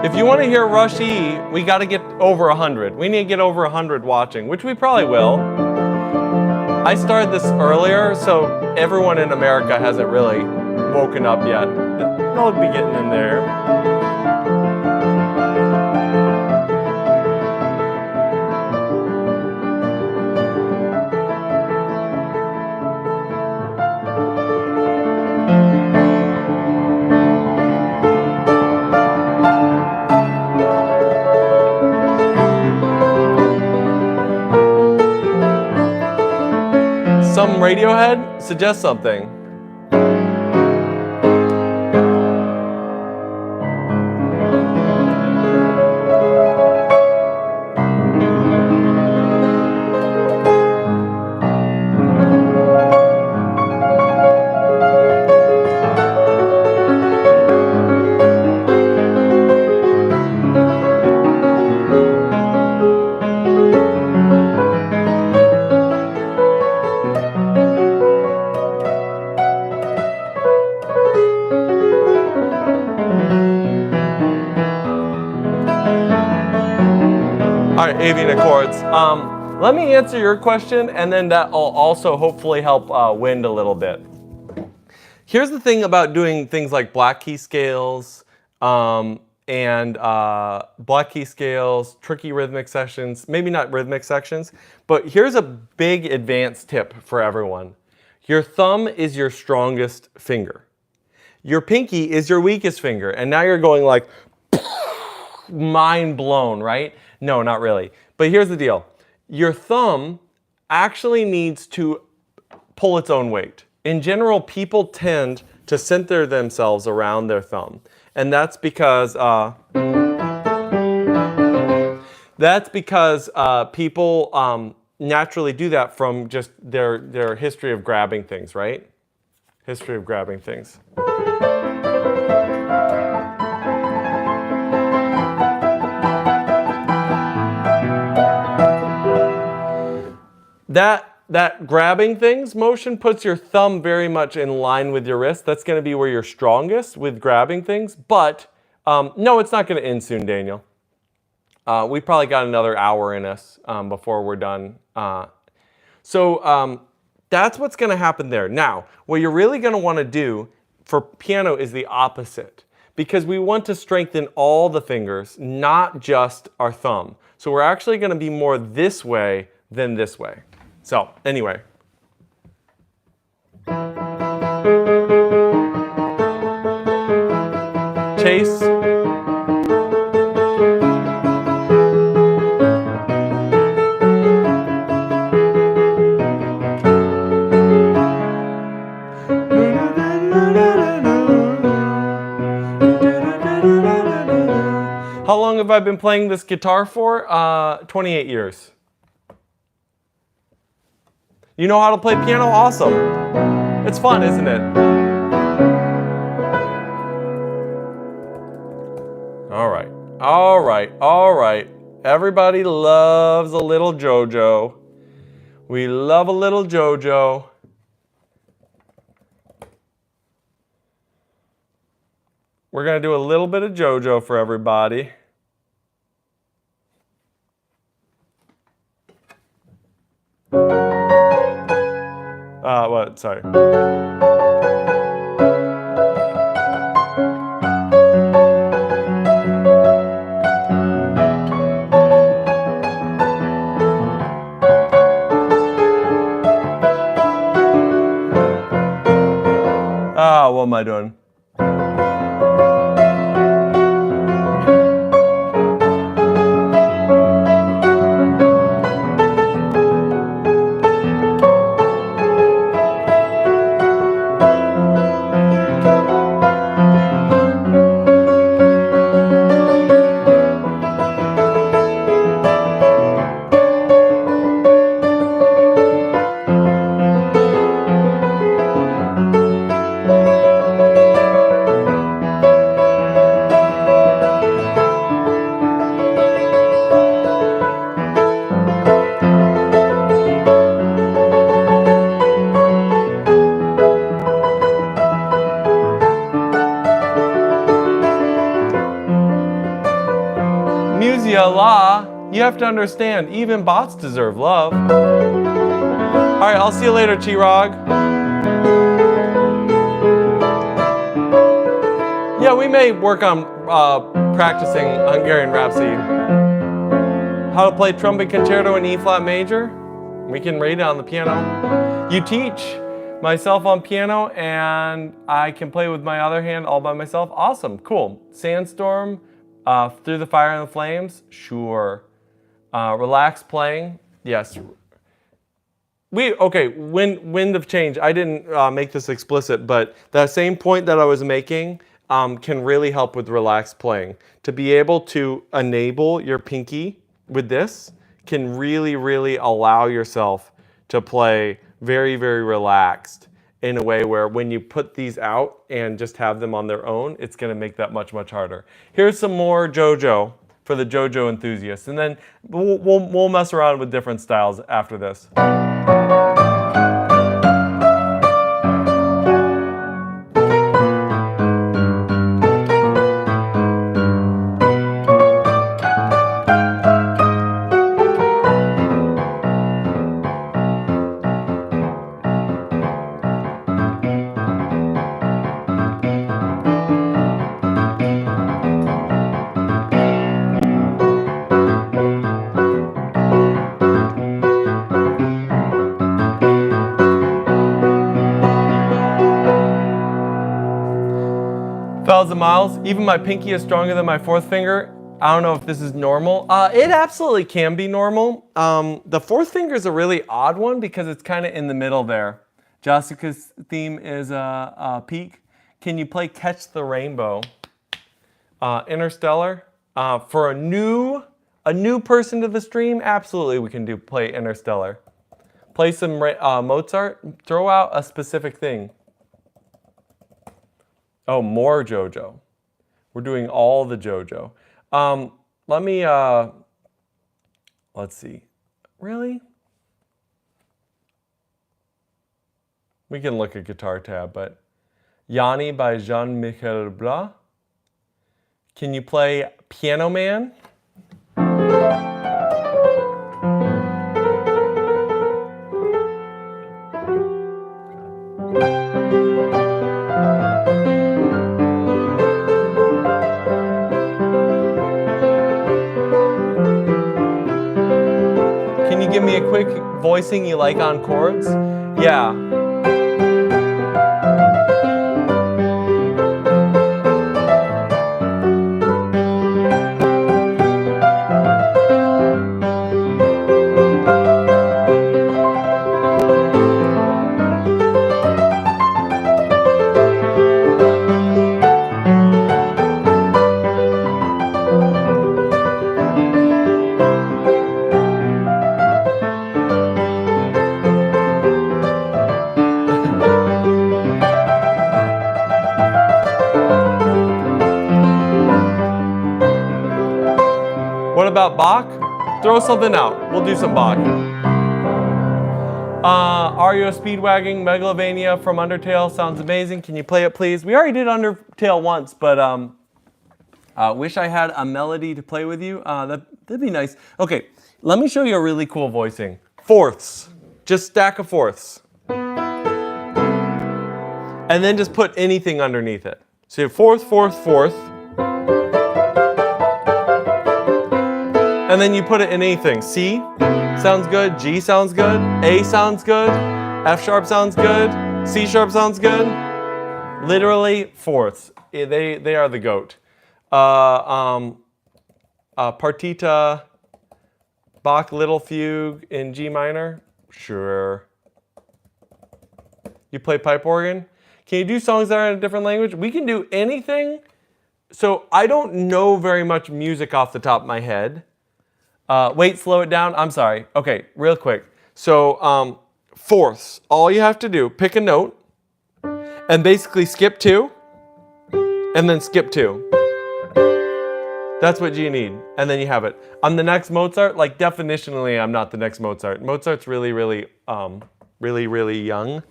If you want to hear Rush E, we got to get over 100. We need to get over 100 watching, which we probably will. I started this earlier, so everyone in America hasn't really woken up yet. They'll be getting in there. Some Radiohead? Suggest something. Avian Accords. Let me answer your question, and then that will also hopefully help Wind a little bit. Here's the thing about doing things like black key scales and black key scales, tricky rhythmic sections, maybe not rhythmic sections, but here's a big advanced tip for everyone. Your thumb is your strongest finger. Your pinky is your weakest finger. And now you're going like, mind blown, right? No, not really. But here's the deal. Your thumb actually needs to pull its own weight. In general, people tend to center themselves around their thumb. And that's because people naturally do that from just their history of grabbing things, right? History of grabbing things. That grabbing things motion puts your thumb very much in line with your wrist. That's going to be where you're strongest with grabbing things. But no, it's not going to end soon, Daniel. We probably got another hour in us before we're done. So that's what's going to happen there. Now, what you're really going to want to do for piano is the opposite, because we want to strengthen all the fingers, not just our thumb. So we're actually going to be more this way than this way. So anyway. Chase. How long have I been playing this guitar for? 28 years. You know how to play piano? Awesome. It's fun, isn't it? All right, all right, all right. Everybody loves a little JoJo. We love a little JoJo. We're going to do a little bit of JoJo for everybody. What? Sorry. What am I doing? You have to understand, even bots deserve love. All right, I'll see you later, Chirag. Yeah, we may work on practicing Hungarian Rhapsody. How to play trumpet concerto in E-flat major? We can read it on the piano. You teach myself on piano, and I can play with my other hand all by myself. Awesome, cool. Sandstorm, Through the Fire and the Flames? Sure. Relax playing? Yes. Wind of Change. I didn't make this explicit, but that same point that I was making can really help with relaxed playing. To be able to enable your pinky with this can really, really allow yourself to play very, very relaxed in a way where when you put these out and just have them on their own, it's going to make that much, much harder. Here's some more JoJo for the JoJo enthusiasts, and then we'll mess around with different styles after this. 1,000 miles. Even my pinky is stronger than my fourth finger. I don't know if this is normal. It absolutely can be normal. The fourth finger is a really odd one because it's kind of in the middle there. Jessica's theme is peak. Can you play Catch the Rainbow? Interstellar. For a new person to the stream, absolutely we can play Interstellar. Play some Mozart. Throw out a specific thing. Oh, more JoJo. We're doing all the JoJo. Let me, let's see. Really? We can look at guitar tab, but Yanni by Jean-Michel Blas. Can you play Piano Man? Can you give me a quick voicing you like on chords? Yeah. What about Bach? Throw something out. We'll do some Bach. Ario Speedwagging, Megalovania from Undertale sounds amazing. Can you play it, please? We already did Undertale once, but wish I had a melody to play with you. That'd be nice. Okay, let me show you a really cool voicing. Fourths. Just stack of fourths. And then just put anything underneath it. So you have fourth, fourth, fourth. And then you put it in anything. C sounds good, G sounds good, A sounds good, F sharp sounds good, C sharp sounds good. Literally fourths. They are the GOAT. Partita, Bach Little Fugue in G minor? Sure. You play pipe organ? Can you do songs that are in a different language? We can do anything. So I don't know very much music off the top of my head. Wait, slow it down. I'm sorry. Okay, real quick. So fourths. All you have to do, pick a note, and basically skip 2, and then skip 2. That's what you need, and then you have it. I'm the next Mozart. Like definitionally, I'm not the next Mozart. Mozart's really, really young.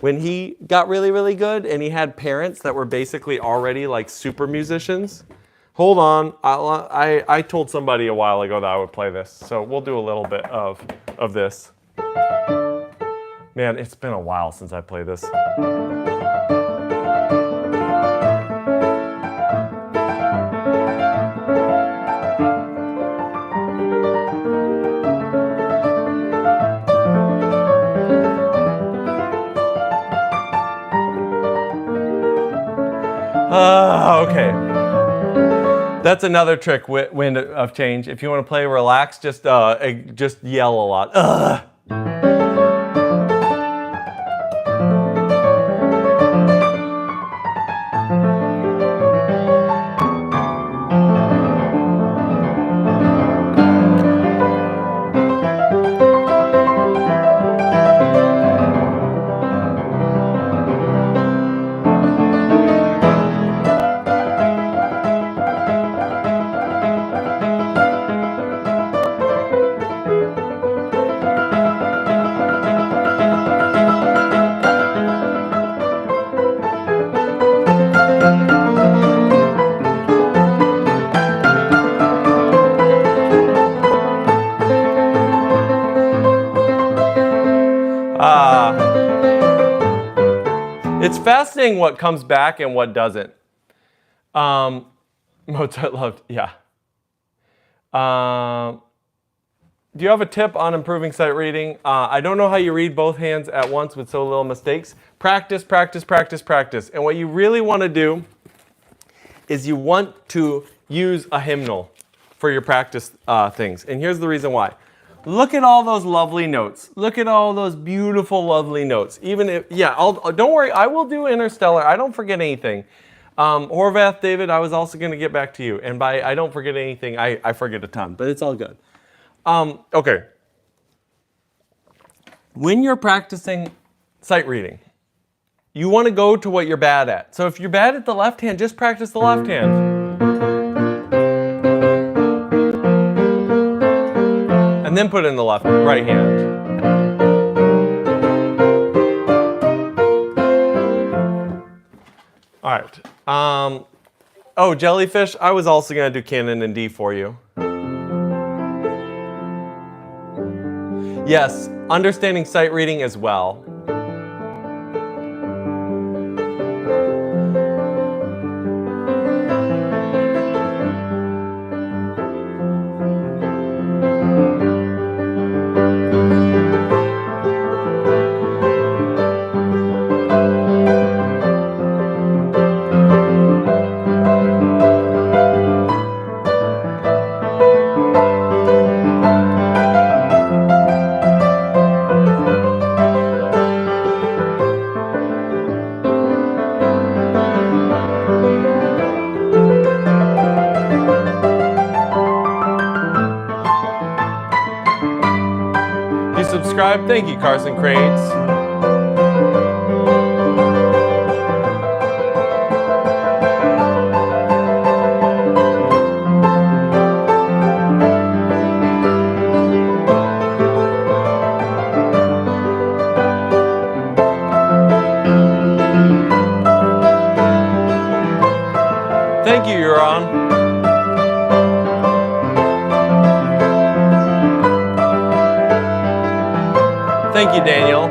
When he got really, really good, and he had parents that were basically already like super musicians. Hold on, I told somebody a while ago that I would play this, so we'll do a little bit of this. Man, it's been a while since I played this. Okay. That's another trick, Wind of Change. If you want to play relaxed, just yell a lot. It's fascinating what comes back and what doesn't. Mozart loved, yeah. Do you have a tip on improving sight reading? I don't know how you read both hands at once with so little mistakes. Practice, practice, practice, practice. And what you really want to do is you want to use a hymnal for your practice things. And here's the reason why. Look at all those lovely notes. Look at all those beautiful, lovely notes. Even if, yeah, don't worry, I will do Interstellar. I don't forget anything. Horvath, David, I was also going to get back to you. And by I don't forget anything, I forget a ton, but it's all good. Okay. When you're practicing sight reading, you want to go to what you're bad at. So if you're bad at the left hand, just practice the left hand. And then put in the right hand. All right. Oh, jellyfish. I was also going to do canon in D for you. Yes, understanding sight reading as well. Subscribe. Thank you, Carson Crates. Thank you, Euron. Thank you, Daniel.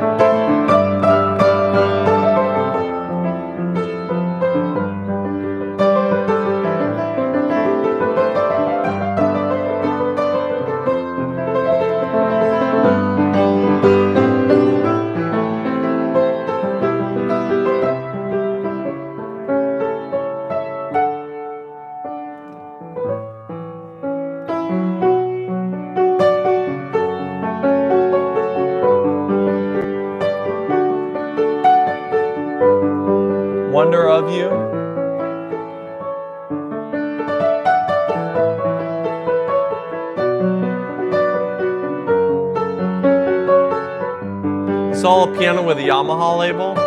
Wonder of you. Saw a piano with a Yamaha label.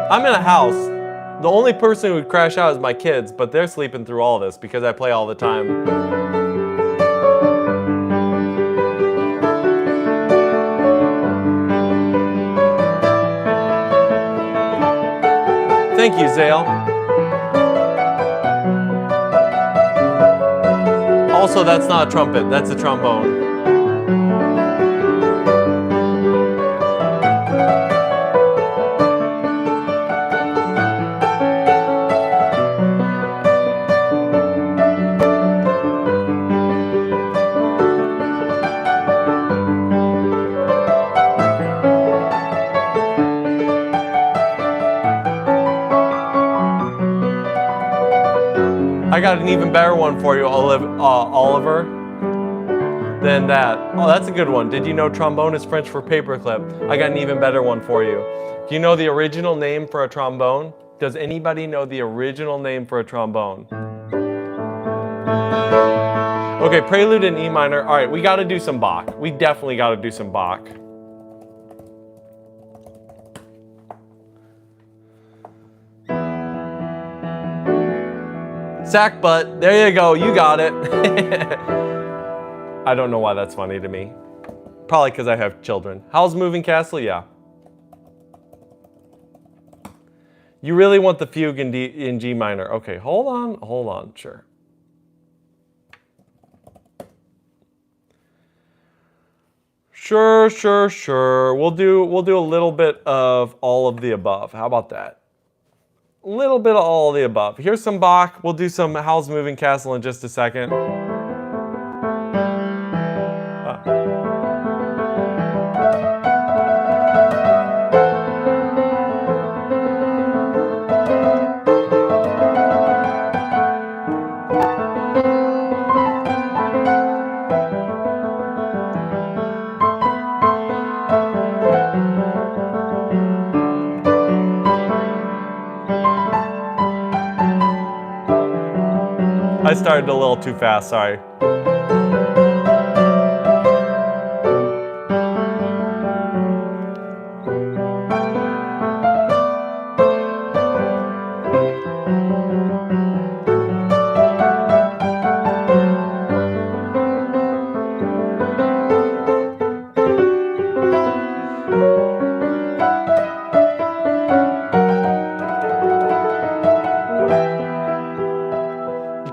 I'm in a house. The only person who would crash out is my kids, but they're sleeping through all this because I play all the time. Thank you, Zale. Also, that's not a trumpet, that's a trombone. I got an even better one for you, Oliver, than that. Oh, that's a good one. Did you know trombone is French for paperclip? I got an even better one for you. Do you know the original name for a trombone? Does anybody know the original name for a trombone? Okay, prelude in E minor. All right, we got to do some Bach. We definitely got to do some Bach. Sack butt. There you go. You got it. I don't know why that's funny to me. Probably because I have children. How's Moving Castle? Yeah. You really want the fugue in G minor. Okay, hold on. Sure. Sure. We'll do a little bit of all of the above. How about that? A little bit of all of the above. Here's some Bach. We'll do some Howl's Moving Castle in just a second. started a little too fast, sorry.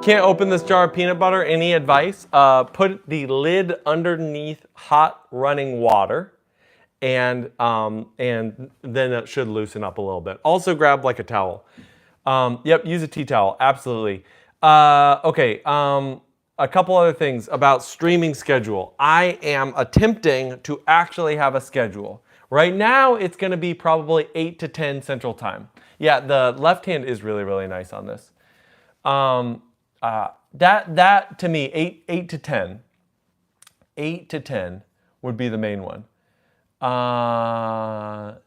Can't open this jar of peanut butter. Any advice? Put the lid underneath hot running water, and then it should loosen up a little bit. Also grab like a towel. Yep, use a tea towel, absolutely. Okay, a couple other things about streaming schedule. I am attempting to actually have a schedule. Right now, it's gonna be probably 8 to 10 Central Time. Yeah, the left hand is really, really nice on this. That to me, 8 to 10. 8 to 10 would be the main one.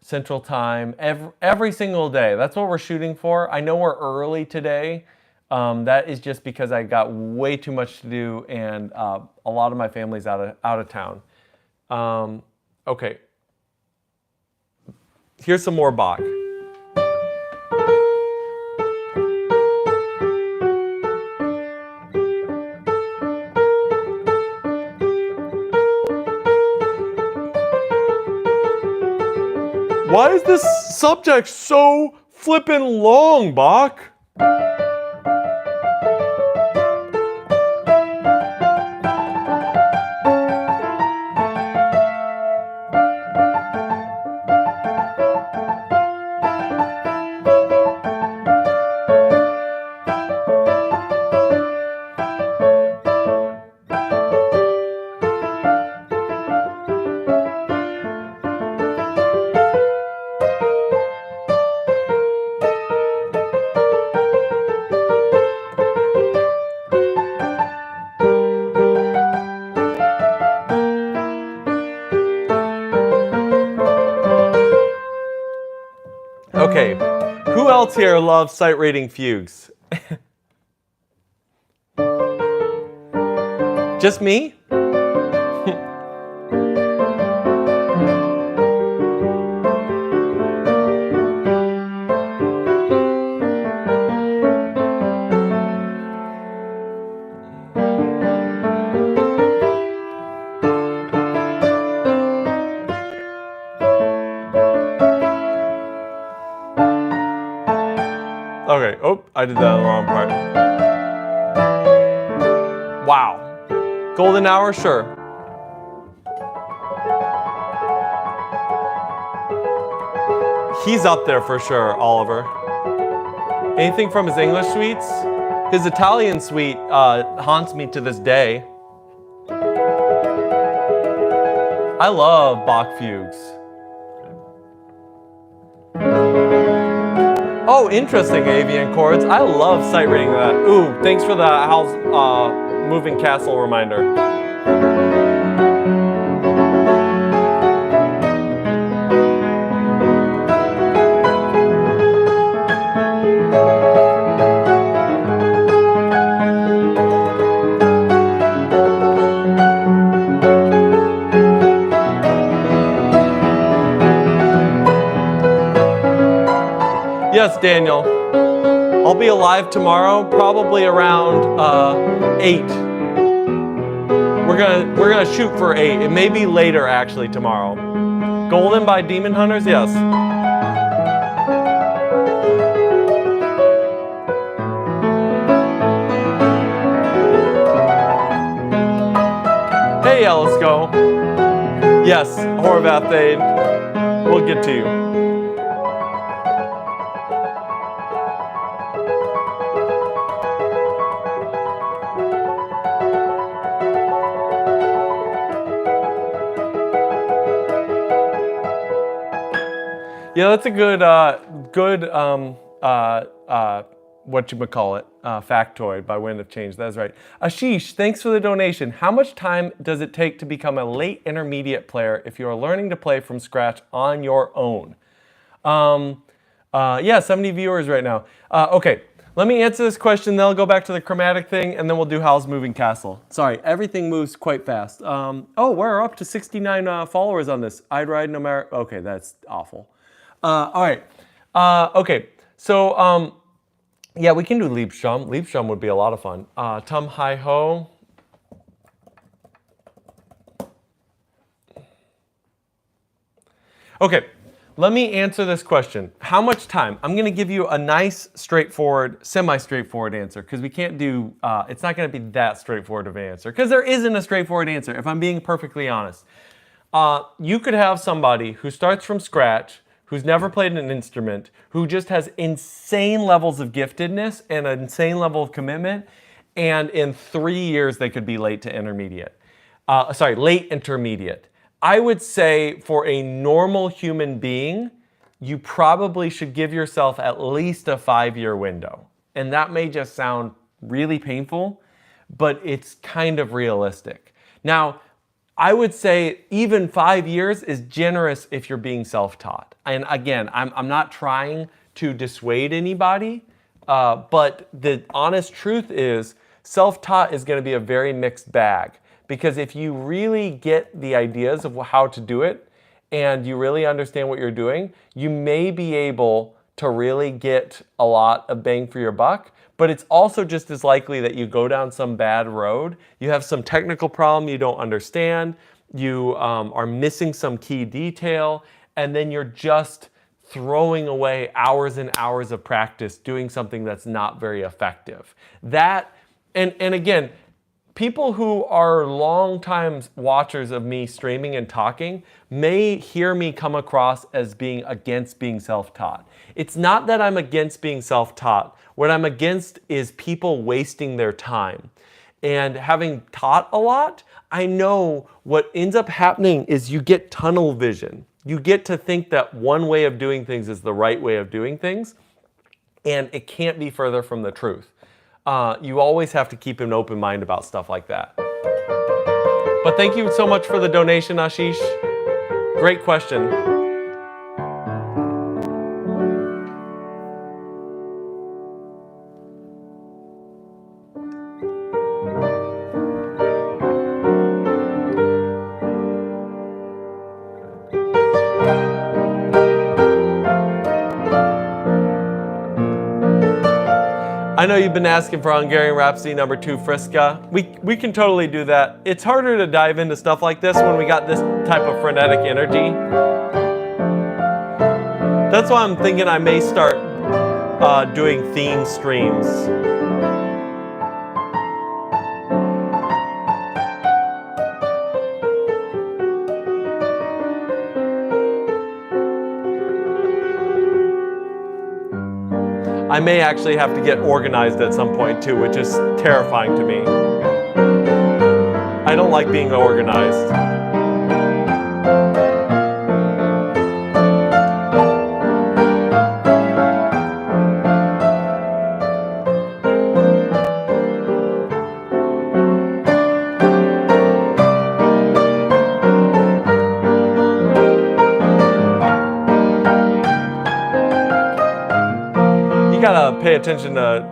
Central Time, every single day. That's what we're shooting for. I know we're early today. That is just because I got way too much to do, and a lot of my family's out of town. Okay. Here's some more Bach. Why is this subject so flippin' long, Bach? Okay, who else here loves sight reading fugues? Just me? Okay, oh, I did that in the wrong part. Wow. Golden hour, sure. He's up there for sure, Oliver. Anything from his English suites? His Italian suite haunts me to this day. I love Bach fugues. Oh, interesting, avian chords. I love sight reading that. Ooh, thanks for the house moving castle reminder. Yes, Daniel. I'll be alive tomorrow, probably around 8. We're gonna shoot for 8. It may be later actually tomorrow. Golden by Demon Hunters, yes. Hey, Elisco. Yes, Horvath Thade. We'll get to you. Yeah, that's a good whatchamacallit, factoid by Wind of Change. That's right. Ashish, thanks for the donation. How much time does it take to become a late intermediate player if you are learning to play from scratch on your own? Yeah, 70 viewers right now. Okay, Let me answer this question, then I'll go back to the chromatic thing, and then we'll do Howl's Moving Castle. Sorry, everything moves quite fast. Oh, we're up to 69 followers on this. I'd ride no matter... Okay, that's awful. All right. Okay, so yeah, we can do Liebstrom. Liebstrom would be a lot of fun. Tum Hi Ho. Okay, let me answer this question. How much time? I'm going to give you a nice, straightforward, semi-straightforward answer because we can't do, it's not going to be that straightforward of an answer because there isn't a straightforward answer, if I'm being perfectly honest. You could have somebody who starts from scratch, who's never played an instrument, who just has insane levels of giftedness and an insane level of commitment, and in 3 years they could be late intermediate. I would say for a normal human being, you probably should give yourself at least a 5-year window. And that may just sound really painful, but it's kind of realistic. Now, I would say even 5 years is generous if you're being self-taught. And again, I'm not trying to dissuade anybody, but the honest truth is self-taught is going to be a very mixed bag. Because if you really get the ideas of how to do it and you really understand what you're doing, you may be able to really get a lot of bang for your buck. But it's also just as likely that you go down some bad road, you have some technical problem you don't understand, you are missing some key detail, and then you're just throwing away hours and hours of practice doing something that's not very effective. That, and again, people who are long-time watchers of me streaming and talking may hear me come across as being against being self-taught. It's not that I'm against being self-taught. What I'm against is people wasting their time. And having taught a lot, I know what ends up happening is you get tunnel vision. You get to think that one way of doing things is the right way of doing things, and it can't be further from the truth. You always have to keep an open mind about stuff like that. But thank you so much for the donation, Ashish. Great question. I know you've been asking for Hungarian Rhapsody #2 Friska. We can totally do that. It's harder to dive into stuff like this when we got this type of frenetic energy. That's why I'm thinking I may start doing theme streams. I may actually have to get organized at some point too, which is terrifying to me. I don't like being organized. Gotta pay attention to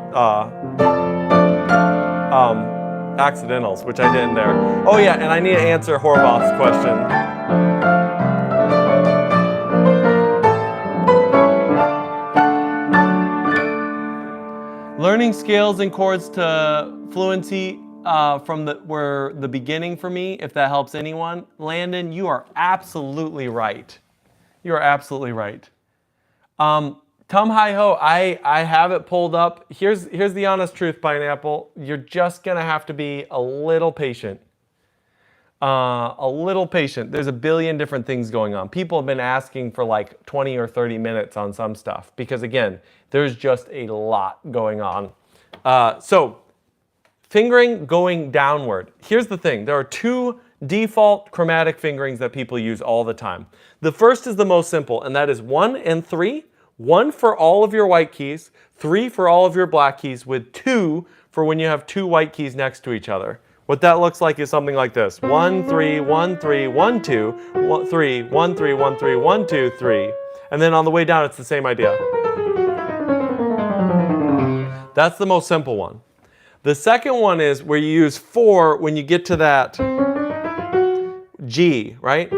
accidentals, which I didn't there. Oh yeah, and I need to answer Horvath's question. Learning scales and chords to fluency from the beginning for me, if that helps anyone. Landon, you are absolutely right. You are absolutely right. Tum Hi Ho, I have it pulled up. Here's the honest truth, Pineapple. You're just gonna have to be a little patient. A little patient. There's a billion different things going on. People have been asking for like 20 or 30 minutes on some stuff because again, there's just a lot going on. So, fingering going downward. Here's the thing. There are two default chromatic fingerings that people use all the time. The first is the most simple, and that is 1 and 3. 1 for all of your white keys, 3 for all of your black keys, with 2 for when you have 2 white keys next to each other. What that looks like is something like this. 1, 3, 1, 3, 1, 2, 1, 3, 1, 3, 1, 3, 1, 2, 3. And then on the way down, it's the same idea. That's the most simple one. The second one is where you use 4 when you get to that G, right?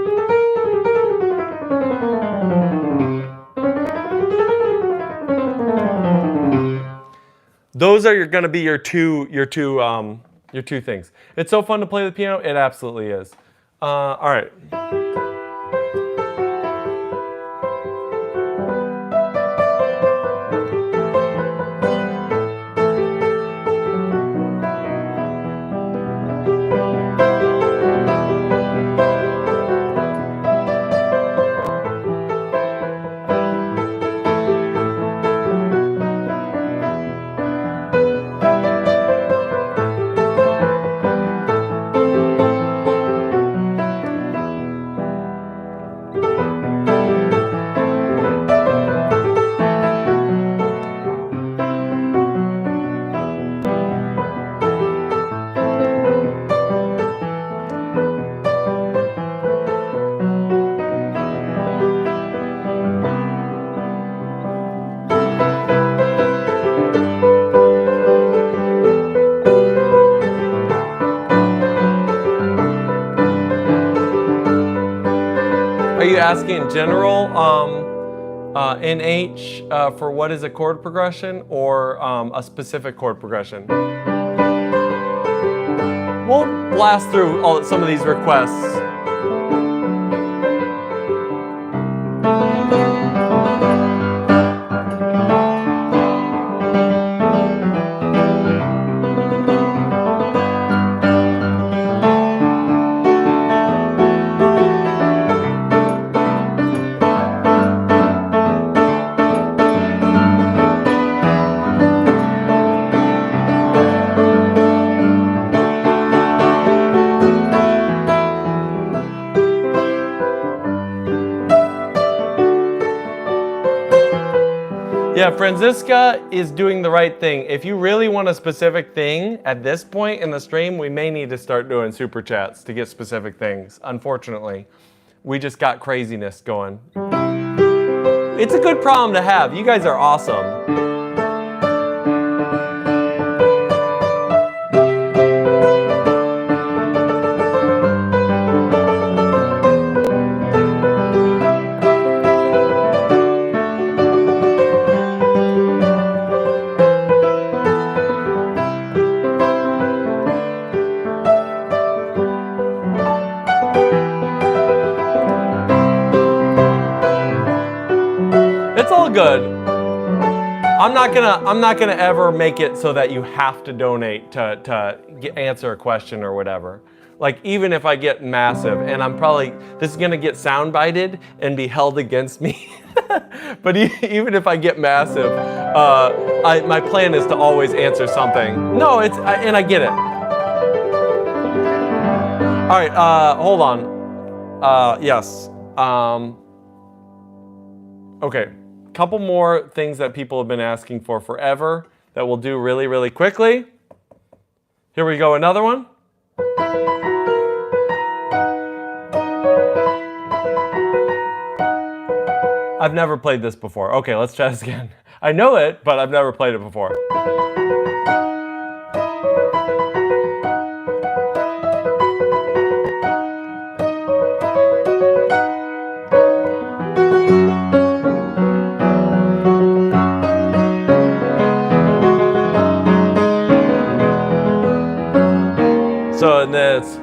Those are going to be your two things. It's so fun to play the piano. It absolutely is. All right. Are you asking in general, NH for what is a chord progression, or a specific chord progression? We'll blast through some of these requests. Yeah, Franziska is doing the right thing. If you really want a specific thing at this point in the stream, we may need to start doing super chats to get specific things. Unfortunately, we just got craziness going. It's a good problem to have. You guys are awesome. It's all good. I'm not gonna ever make it so that you have to donate to answer a question or whatever. Like, even if I get massive, and this is gonna get soundbited and be held against me. But even if I get massive, my plan is to always answer something. No, and I get it. All right, hold on. Yes. Okay. Couple more things that people have been asking for forever that we'll do really, really quickly. Here we go, another one. I've never played this before. Okay, let's try this again. I know it, but I've never played it before. So it's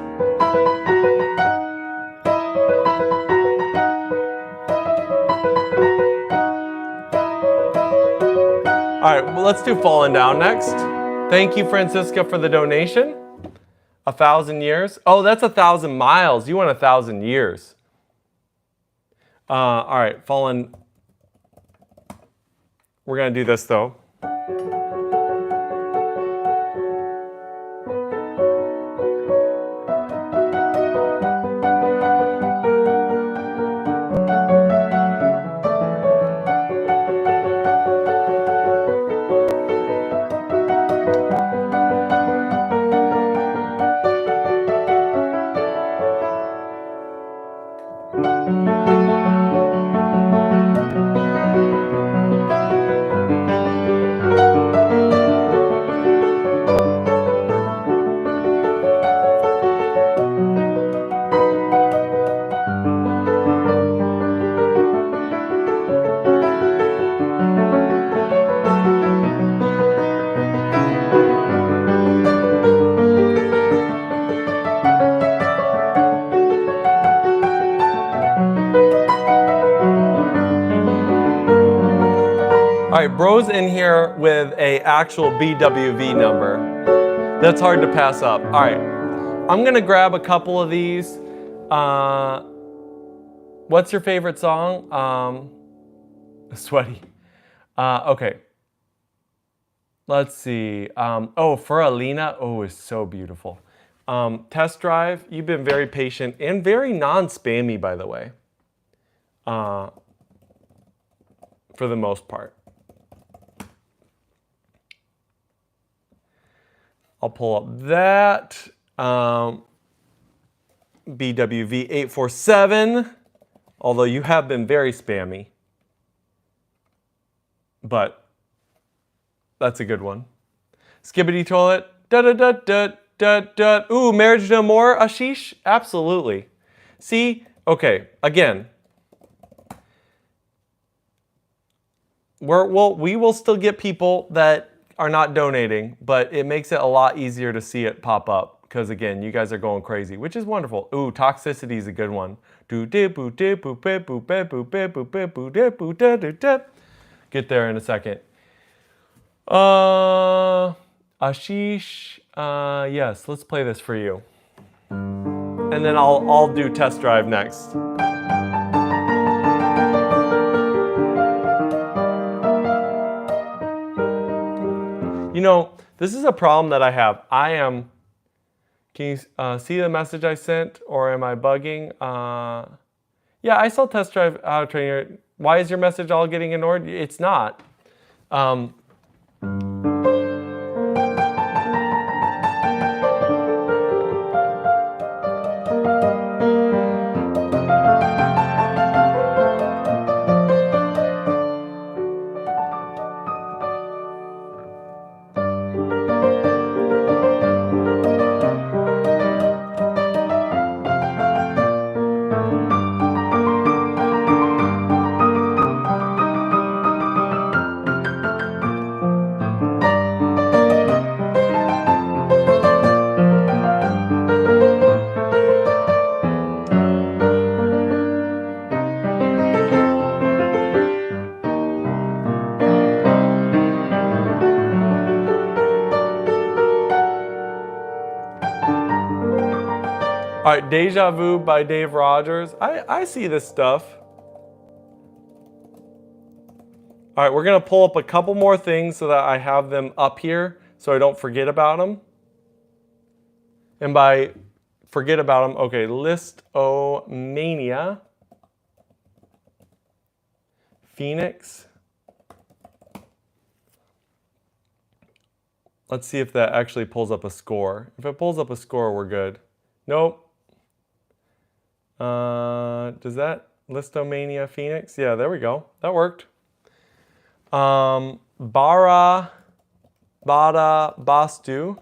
all right, well, let's do Falling Down next. Thank you, Francisca, for the donation. 1,000 years. Oh, that's 1,000 miles. You want 1,000 years. All right, Fallen. We're gonna do this though. All right, bro's in here with a actual BWV number. That's hard to pass up. All right, I'm gonna grab a couple of these. What's your favorite song? Sweaty. Okay. Let's see. Oh, for Alina. Oh, it's so beautiful. Test Drive. You've been very patient and very non-spammy, by the way. For the most part. I'll pull up that. BWV847. Although you have been very spammy. But that's a good one. Skibbity Toilet. Da da da da da da. Ooh, Marriage No More, Ashish? Absolutely. See? Okay, again. We will still get people that are not donating, but it makes it a lot easier to see it pop up. Because again, you guys are going crazy, which is wonderful. Ooh, Toxicity is a good one. Get there in a second. Ashish, yes, let's play this for you. And then I'll do Test Drive next. You know, this is a problem that I have. Can you see the message I sent, or am I bugging? Yeah, I saw Test Drive How to Train Your... Why is your message all getting ignored? It's not. All right, Deja Vu by Dave Rogers. I see this stuff. All right, we're gonna pull up a couple more things so that I have them up here so I don't forget about them. And by forget about them, okay, Listomania, Phoenix. Let's see if that actually pulls up a score. If it pulls up a score, we're good. Nope. Does that Listomania Phoenix? Yeah, there we go. That worked. Bada Bastu.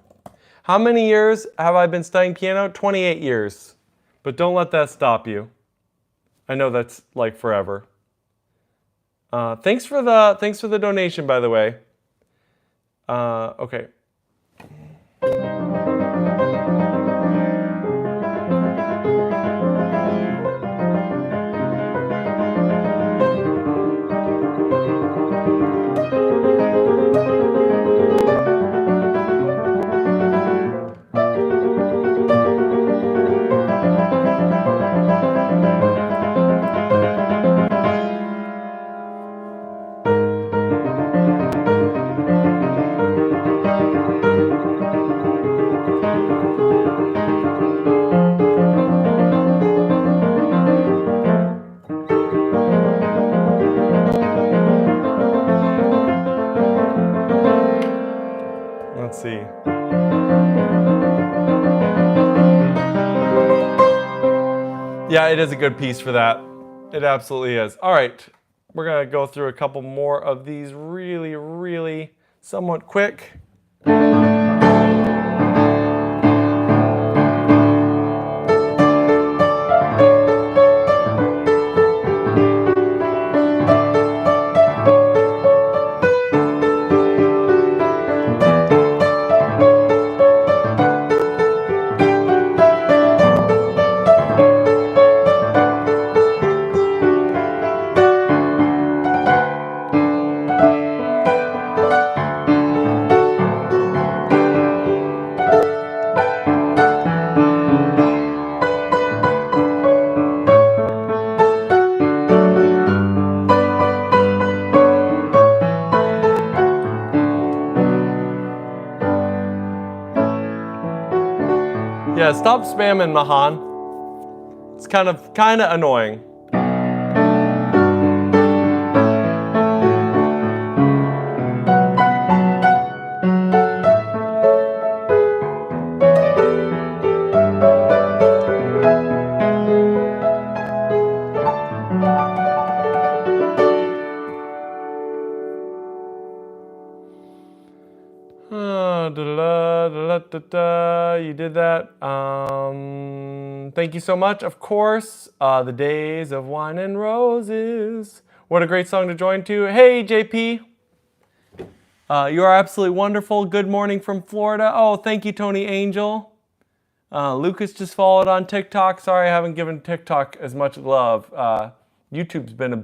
How many years have I been studying piano? 28 years. But don't let that stop you. I know that's like forever. Thanks for the donation, by the way. Okay. Let's see. Yeah, it is a good piece for that. It absolutely is. All right, we're gonna go through a couple more of these really, really somewhat quick. stop spamming, Mahan. It's kind of annoying. You did that. Thank you so much. Of course, The Days of Wine and Roses. What a great song to join to. Hey, JP. You are absolutely wonderful. Good morning from Florida. Oh, thank you, Tony Angel. Lucas just followed on TikTok. Sorry I haven't given TikTok as much love. YouTube's been a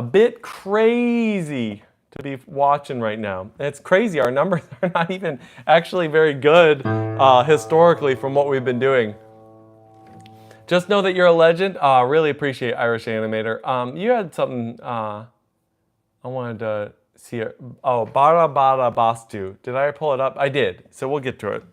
bit crazy to be watching right now. It's crazy. Our numbers are not even actually very good historically from what we've been doing. Just know that you're a legend. Really appreciate Irish Animator. You had something I wanted to see. Oh, Bara Bara Bastu. Did I pull it up? I did. So we'll get to it.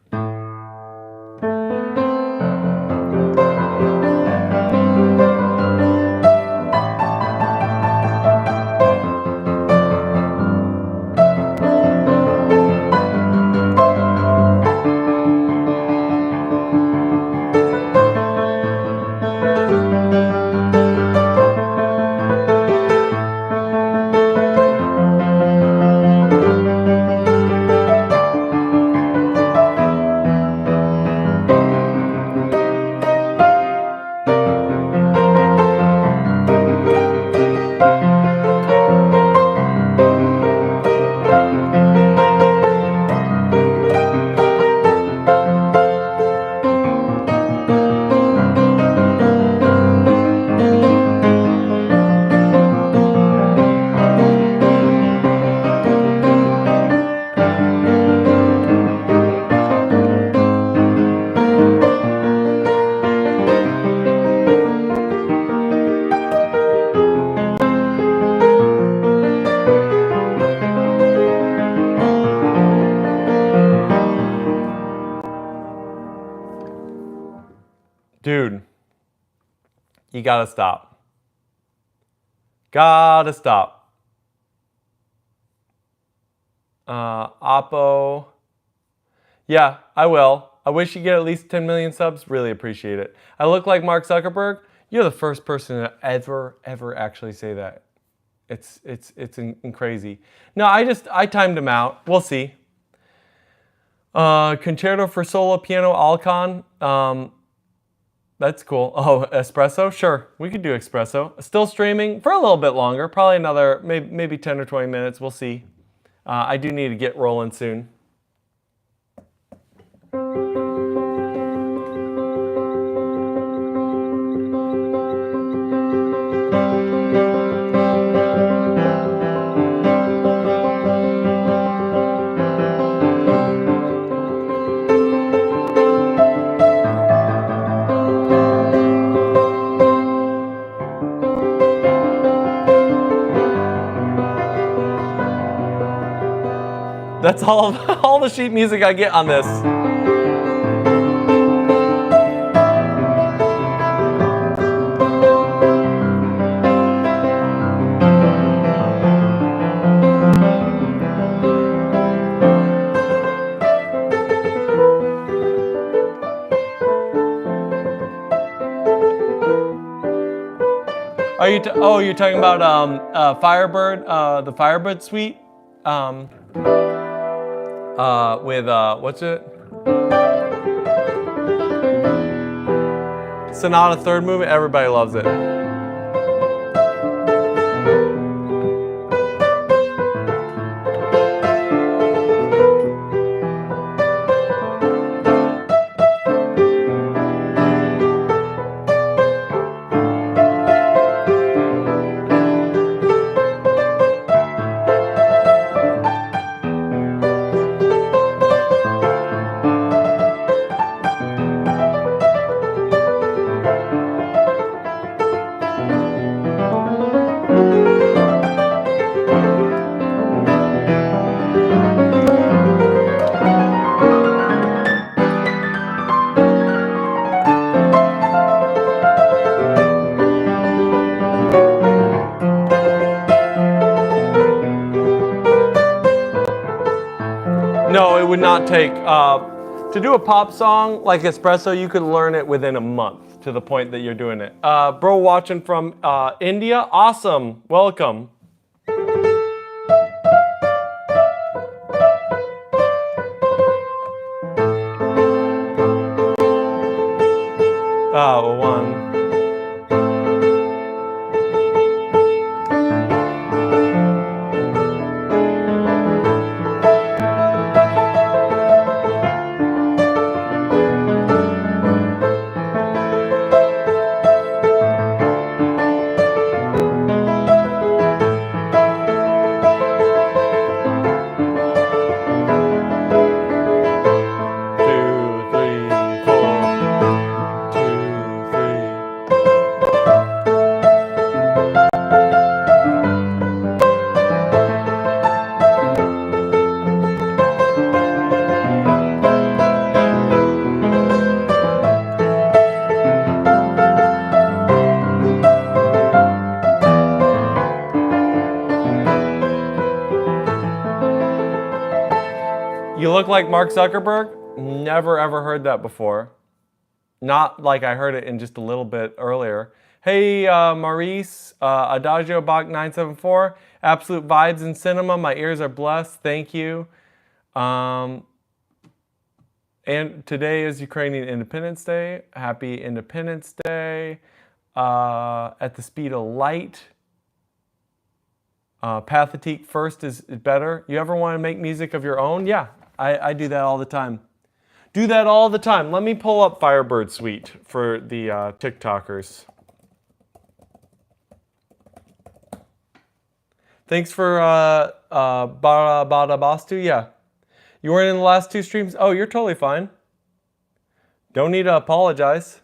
Dude, you gotta stop. Gotta stop. Oppo. Yeah, I will. I wish you get at least 10 million subs. Really appreciate it. I look like Mark Zuckerberg. You're the first person to ever actually say that. It's crazy. No, I timed him out. We'll see. Concerto for solo piano Alcon. That's cool. Oh, espresso? Sure, we could do espresso. Still streaming for a little bit longer, probably another maybe 10 or 20 minutes. We'll see. I do need to get rolling soon. That's all the sheet music I get on this. Are you? Oh, you're talking about Firebird, the Firebird suite. With what's it? Sonata third movement. Everybody loves it. not take, to do a pop song like Espresso, you could learn it within a month to the point that you're doing it. Bro watching from India, awesome, welcome. Oh, one. You look like Mark Zuckerberg? Never ever heard that before. Not like I heard it in just a little bit earlier. Hey, Maurice, Adagio Bach 974. Absolute vibes in cinema. My ears are blessed. Thank you. And today is Ukrainian Independence Day. Happy Independence Day. At the speed of light. Pathetique first is better. You ever want to make music of your own? Yeah, I do that all the time. Do that all the time. Let me pull up Firebird Suite for the TikTokers. Thanks for Bada Bastu. Yeah. You weren't in the last two streams? Oh, you're totally fine. Don't need to apologize.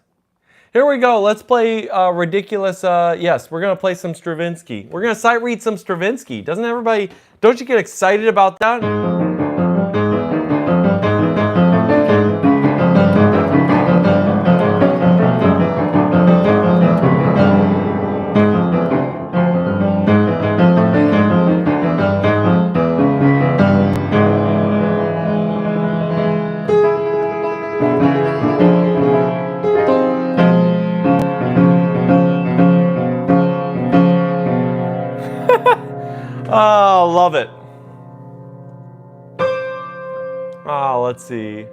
Here we go. Let's play ridiculous. Yes, we're going to play some Stravinsky. We're going to sight read some Stravinsky. Doesn't everybody, don't you get excited about that? Oh, love it. Oh, let's see.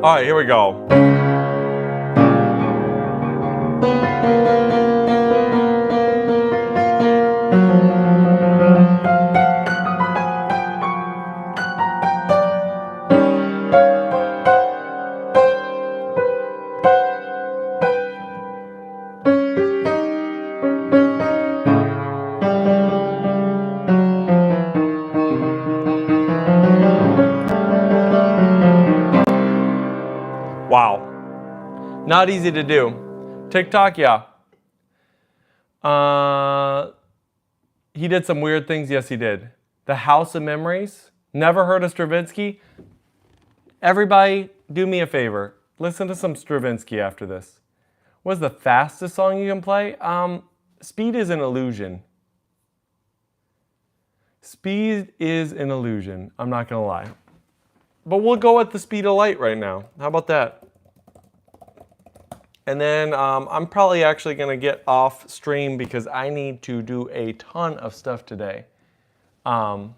All right, here we go. Wow. Not easy to do. TikTok, yeah. He did some weird things. Yes, he did. The House of Memories. Never heard of Stravinsky? Everybody, do me a favor. Listen to some Stravinsky after this. What's the fastest song you can play? Speed is an illusion. Speed is an illusion. I'm not going to lie. But we'll go at the speed of light right now. How about that? And then I'm probably actually going to get off stream because I need to do a ton of stuff today. Yeah,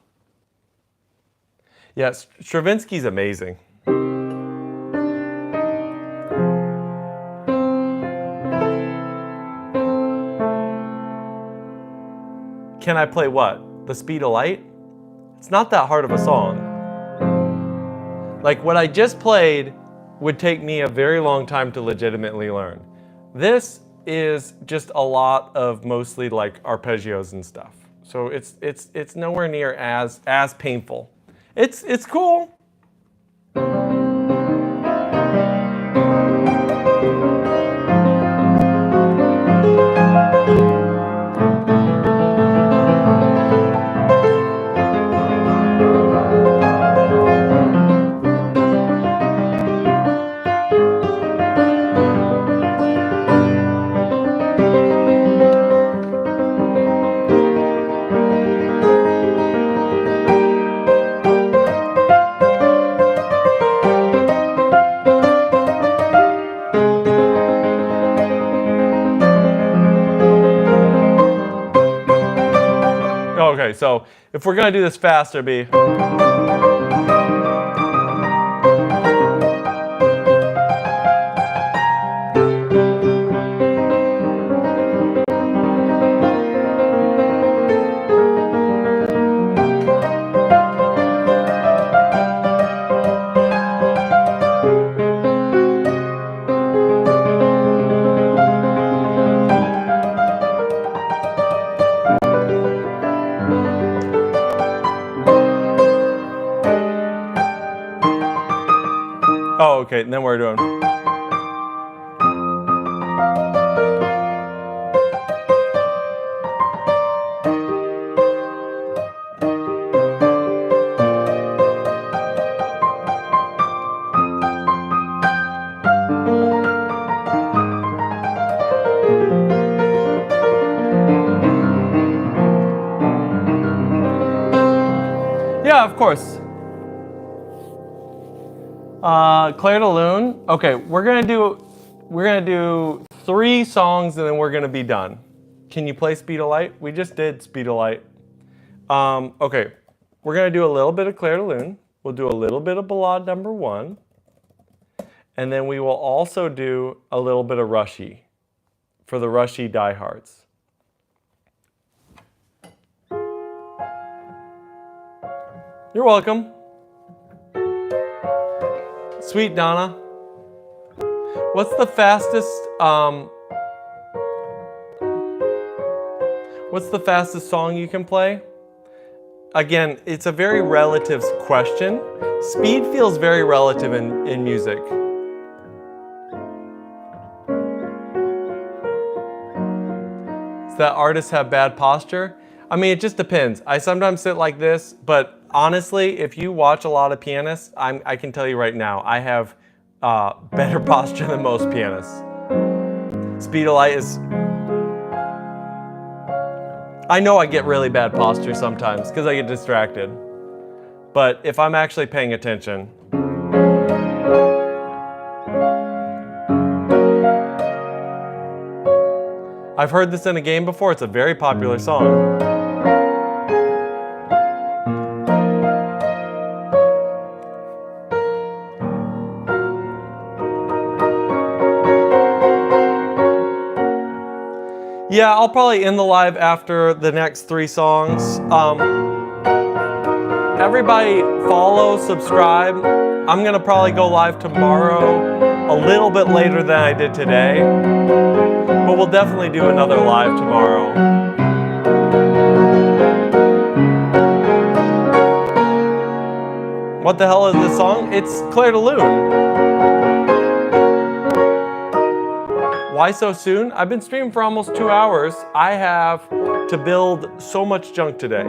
Stravinsky's amazing. Can I play what? The speed of light? It's not that hard of a song. Like what I just played would take me a very long time to legitimately learn. This is just a lot of mostly like arpeggios and stuff. So it's nowhere near as painful. It's cool. Okay, so if we're gonna do this fast, it'd be. Oh, okay, and then we're doing. Yeah, of course. Claire de Lune. Okay, we're gonna do 3 songs and then we're gonna be done. Can you play Speed of Light? We just did Speed of Light. Okay, we're gonna do a little bit of Claire de Lune. We'll do a little bit of Ballade number 1. And then we will also do a little bit of Rushy for the Rushy diehards. You're welcome. Sweet Donna. What's the fastest song you can play? Again, it's a very relative question. Speed feels very relative in music. Does that artist have bad posture? I mean, it just depends. I sometimes sit like this, but honestly, if you watch a lot of pianists, I can tell you right now, I have better posture than most pianists. Speed of Light is... I know I get really bad posture sometimes because I get distracted. But if I'm actually paying attention... I've heard this in a game before. It's a very popular song. Yeah, I'll probably end the live after the next 3 songs. Everybody follow, subscribe. I'm gonna probably go live tomorrow, a little bit later than I did today. But we'll definitely do another live tomorrow. What the hell is this song? It's Claire de Lune. Why so soon? I've been streaming for almost 2 hours. I have to build so much junk today.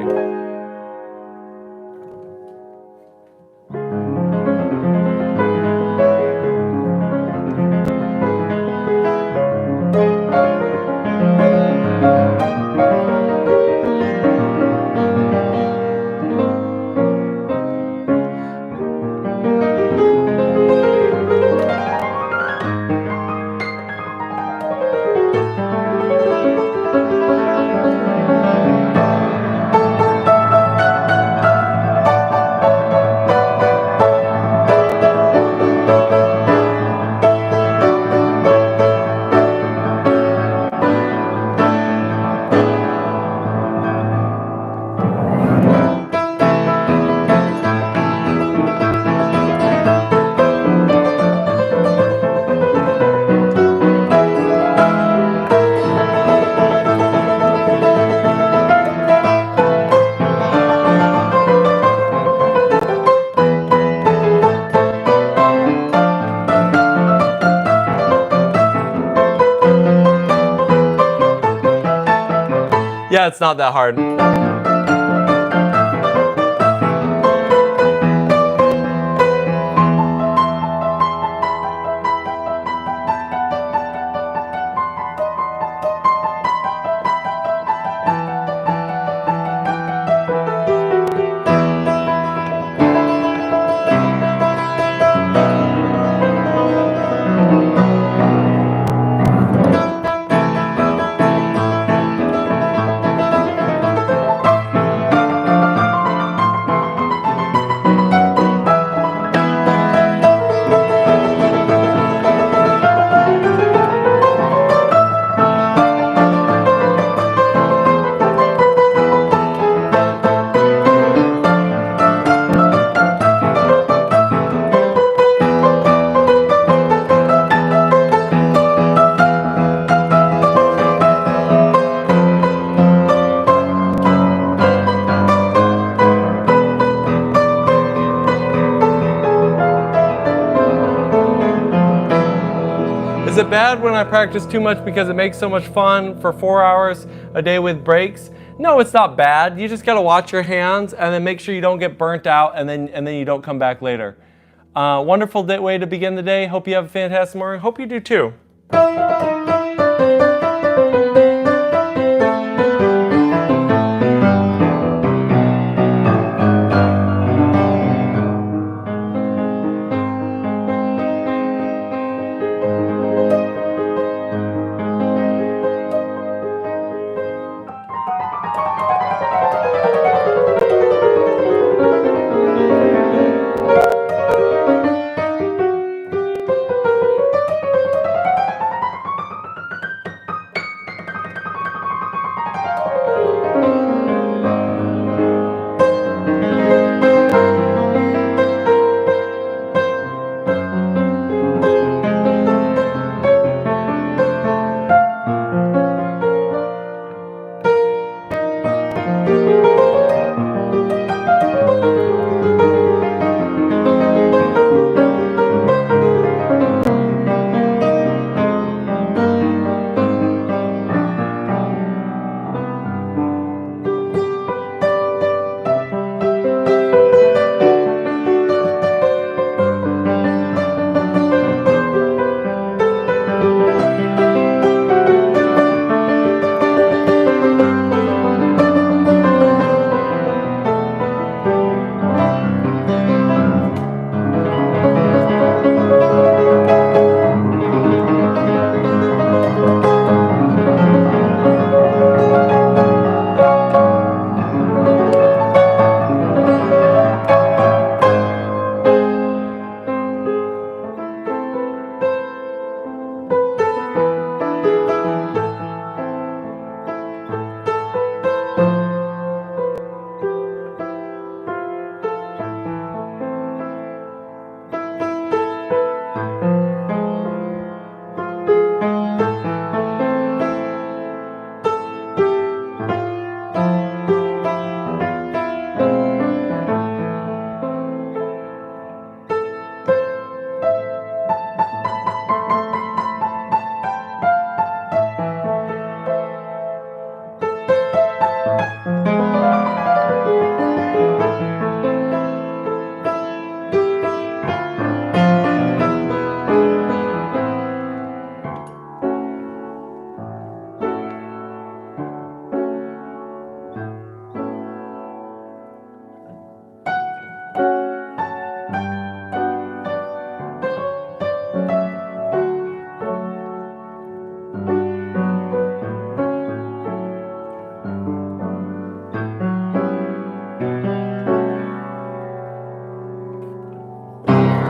Yeah, it's not that hard. Is it bad when I practice too much because it makes so much fun for 4 hours a day with breaks? No, it's not bad. You just got to watch your hands and then make sure you don't get burnt out and then you don't come back later. Wonderful way to begin the day. Hope you have a fantastic morning. Hope you do too.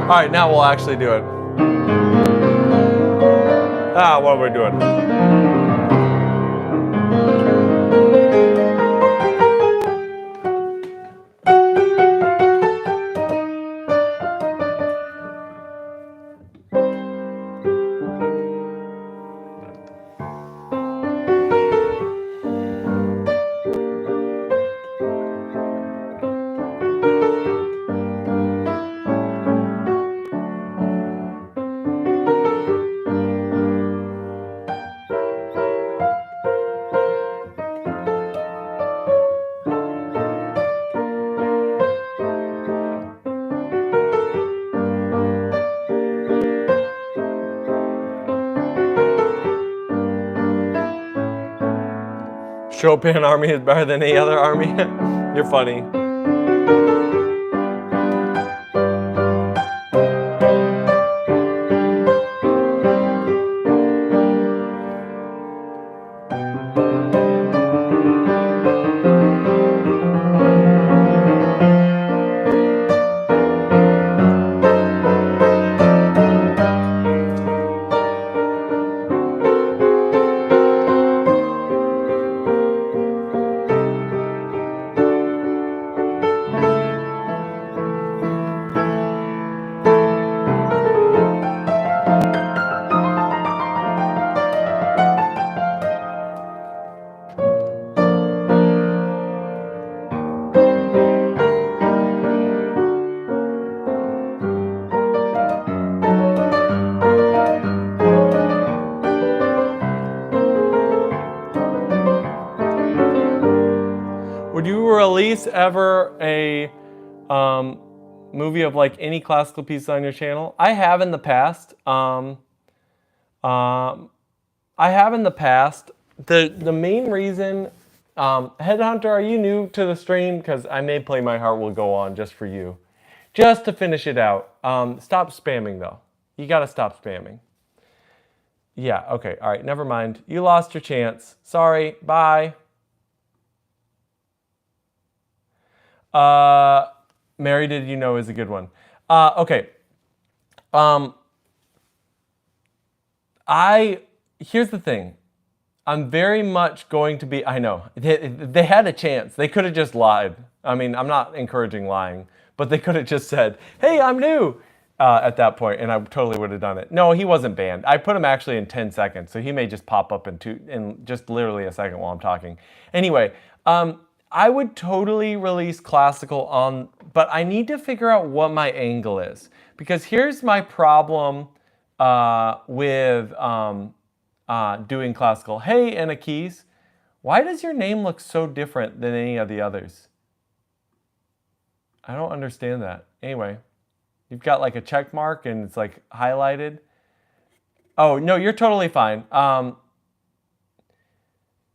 All right, now we'll actually do it. What are we doing? Chopin army is better than any other army? You're funny. release ever a movie of like any classical piece on your channel? I have in the past. I have in the past. The main reason, Headhunter, are you new to the stream? Because I may play My Heart Will Go On just for you. Just to finish it out. Stop spamming though. You gotta stop spamming. Yeah, okay, all right, never mind. You lost your chance. Sorry, bye. Mary, did you know is a good one. Okay. Here's the thing. I'm very much going to be, I know, they had a chance. They could have just lied. I mean, I'm not encouraging lying, but they could have just said, hey, I'm new at that point, and I totally would have done it. No, he wasn't banned. I put him actually in 10 seconds, so he may just pop up in just literally a second while I'm talking. Anyway, I would totally release classical on, but I need to figure out what my angle is. Because here's my problem with doing classical. Hey, Anna Keys, why does your name look so different than any of the others? I don't understand that. Anyway, you've got like a check mark and it's like highlighted. Oh, no, you're totally fine.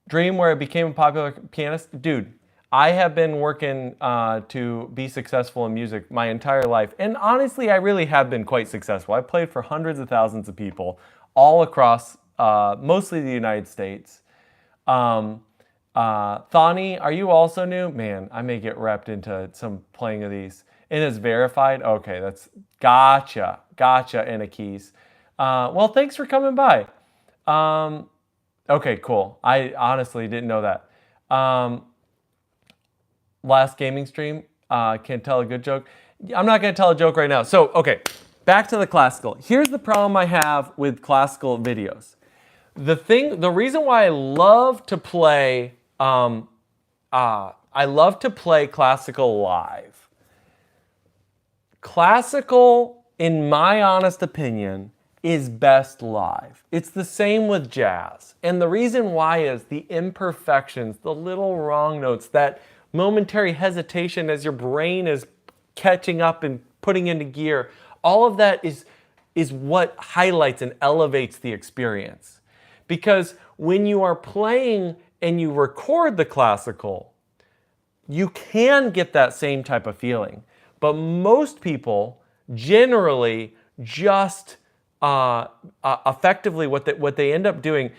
Dream where I became a popular pianist? Dude, I have been working to be successful in music my entire life. And honestly, I really have been quite successful. I've played for hundreds of thousands of people all across mostly the United States. Thani, are you also new? Man, I may get repped into some playing of these. And it's verified? Okay, that's gotcha, Anna Keys. Well, thanks for coming by. Okay, cool. I honestly didn't know that. Last gaming stream, can't tell a good joke. I'm not going to tell a joke right now. So, okay, back to the classical. Here's the problem I have with classical videos. The reason why I love to play, classical live. Classical, in my honest opinion, is best live. It's the same with jazz. And the reason why is the imperfections, the little wrong notes, that momentary hesitation as your brain is catching up and putting into gear. All of that is what highlights and elevates the experience. Because when you are playing and you record the classical, you can get that same type of feeling. But most people generally just effectively what they end up doing,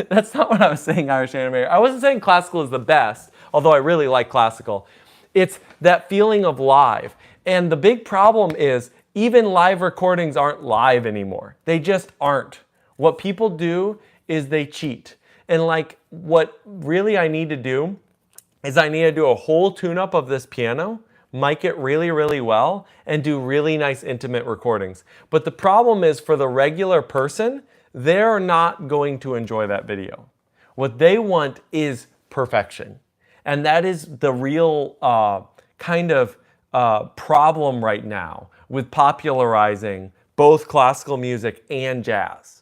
that's not what I was saying, Irish Animator. I wasn't saying classical is the best, although I really like classical. It's that feeling of live. And the big problem is even live recordings aren't live anymore. They just aren't. What people do is they cheat. And like what really I need to do is I need to do a whole tune-up of this piano, mic it really, really well, and do really nice intimate recordings. But the problem is for the regular person, they're not going to enjoy that video. What they want is perfection. And that is the real problem right now with popularizing both classical music and jazz.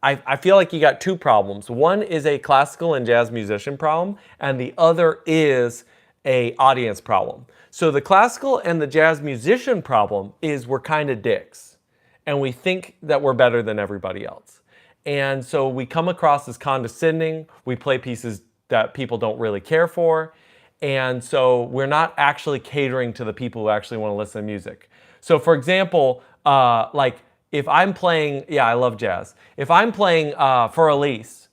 I feel like you got two problems. One is a classical and jazz musician problem, and the other is an audience problem. So the classical and the jazz musician problem is we're kind of dicks, and we think that we're better than everybody else. And so we come across as condescending, we play pieces that people don't really care for, and so we're not actually catering to the people who actually want to listen to music. So for example, like if I'm playing, I love jazz. If I'm playing for Elise,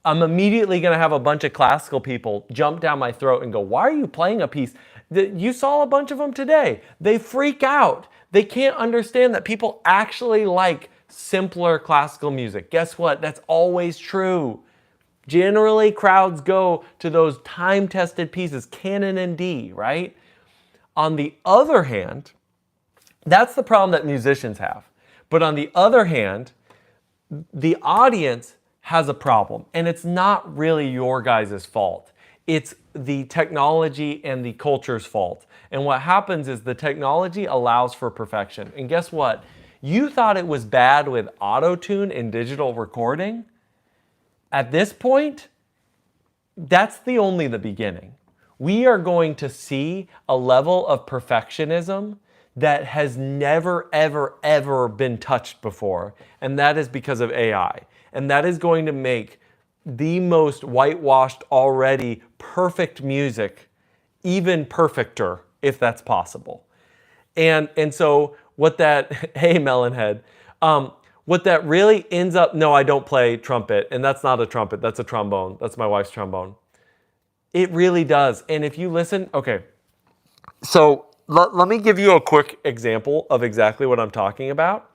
I'm immediately going to have a bunch of classical people jump down my throat and go, why are you playing a piece? You saw a bunch of them today. They freak out. They can't understand that people actually like simpler classical music. Guess what? That's always true. Generally, crowds go to those time-tested pieces, canon and D, right? On the other hand, that's the problem that musicians have. But on the other hand, the audience has a problem, and it's not really your guys' fault. It's the technology and the culture's fault. And what happens is the technology allows for perfection. And guess what? You thought it was bad with auto-tune in digital recording. At this point, that's only the beginning. we are going to see a level of perfectionism that has never, ever, ever been touched before. And that is because of AI. And that is going to make the most whitewashed, already perfect music even perfecter, if that's possible. And so what that, hey Melonhead, what that really ends up, no, I don't play trumpet, and that's not a trumpet, that's a trombone. That's my wife's trombone. It really does. And if you listen, okay, so let me give you a quick example of exactly what I'm talking about.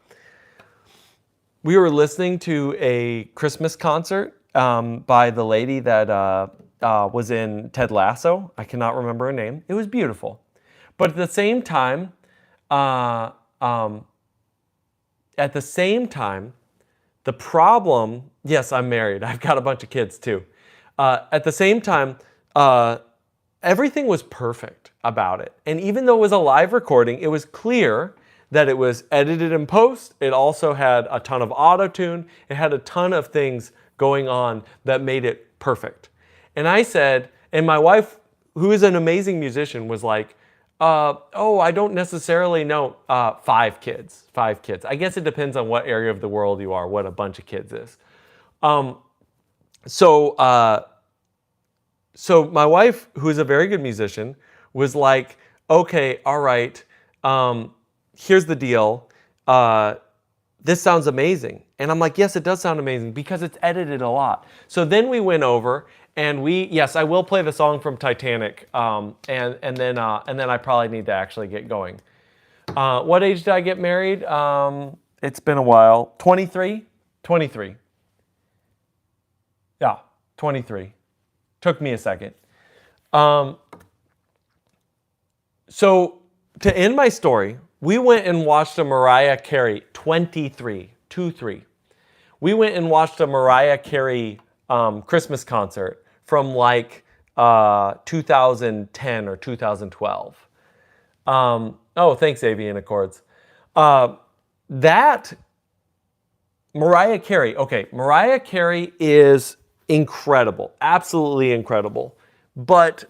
We were listening to a Christmas concert by the lady that was in Ted Lasso. I cannot remember her name. It was beautiful. But at the same time, the problem, yes, I'm married. I've got a bunch of kids too. At the same time, everything was perfect about it. And even though it was a live recording, it was clear that it was edited in post. It also had a ton of auto-tune. It had a ton of things going on that made it perfect. And I said, and my wife, who is an amazing musician, was like, oh, I don't necessarily know. 5 kids. I guess it depends on what area of the world you are, what a bunch of kids is. So my wife, who is a very good musician, was like, okay, all right, here's the deal. This sounds amazing. And I'm like, yes, it does sound amazing because it's edited a lot. So then we went over and yes, I will play the song from Titanic. And then I probably need to actually get going. What age did I get married? It's been a while. 23? 23. Yeah, 23. Took me a second. So to end my story, we went and watched a Mariah Carey, 23. We went and watched a Mariah Carey Christmas concert from like 2010 or 2012. Oh, thanks, Avian Accords. That Mariah Carey, okay, Mariah Carey is incredible, absolutely incredible. But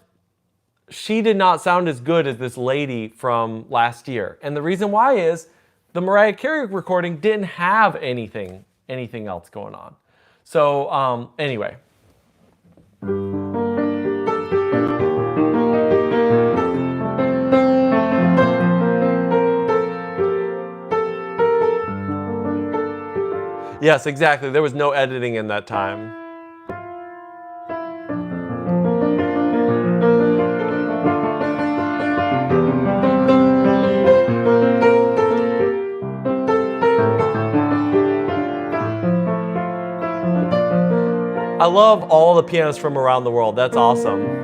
she did not sound as good as this lady from last year. And the reason why is the Mariah Carey recording didn't have anything else going on. So anyway. Yes, exactly. There was no editing in that time. I love all the pianists from around the world. That's awesome.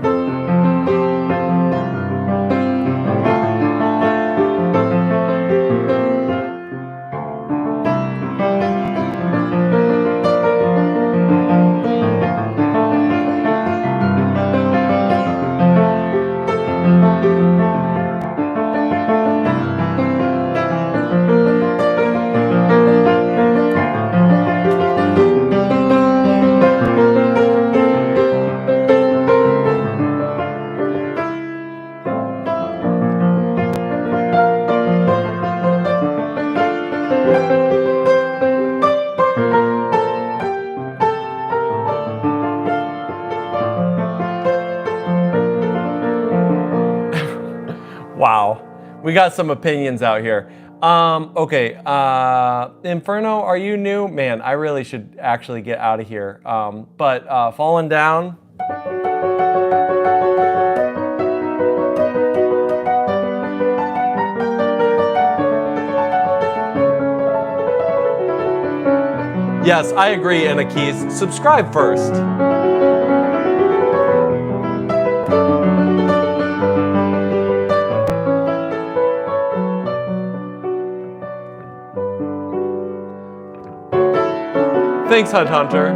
Wow, we got some opinions out here. Okay, Inferno, are you new? Man, I really should actually get out of here. But Fallen Down. Yes, I agree, Anakis. Subscribe first. Thanks, Hunt Hunter.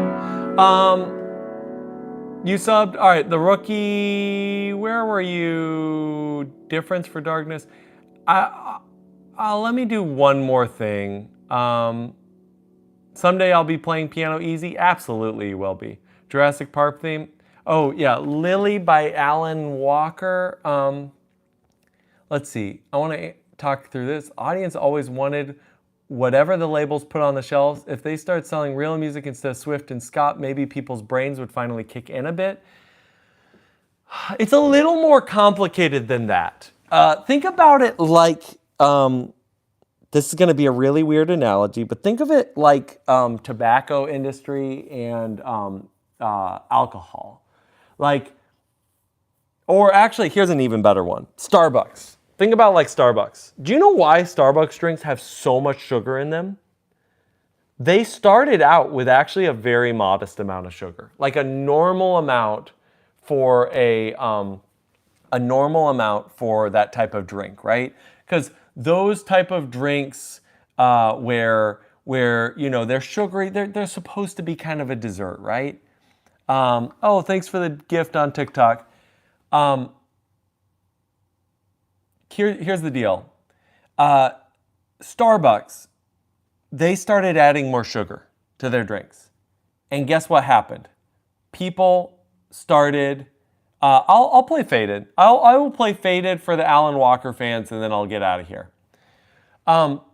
You subbed. All right, the rookie. Where were you? Difference for Darkness. Let me do one more thing. Someday I'll be playing piano easy. Absolutely, you will be. Jurassic Park theme. Oh, yeah, Lily by Alan Walker. Let's see. I want to talk through this. Audience always wanted whatever the labels put on the shelves. If they start selling real music instead of Swift and Scott, maybe people's brains would finally kick in a bit. It's a little more complicated than that. Think about it like, this is going to be a really weird analogy, but think of it like tobacco industry and alcohol. Like, or actually, here's an even better one. Starbucks. Think about like Starbucks. Do you know why Starbucks drinks have so much sugar in them? They started out with actually a very modest amount of sugar, like a normal amount for a normal amount for that type of drink, right? Because those type of drinks where you know they're sugary, they're supposed to be kind of a dessert, right? Oh, thanks for the gift on TikTok. Here's the deal. Starbucks, they started adding more sugar to their drinks. And guess what happened? People started, I'll play Faded. I will play Faded for the Alan Walker fans and then I'll get out of here.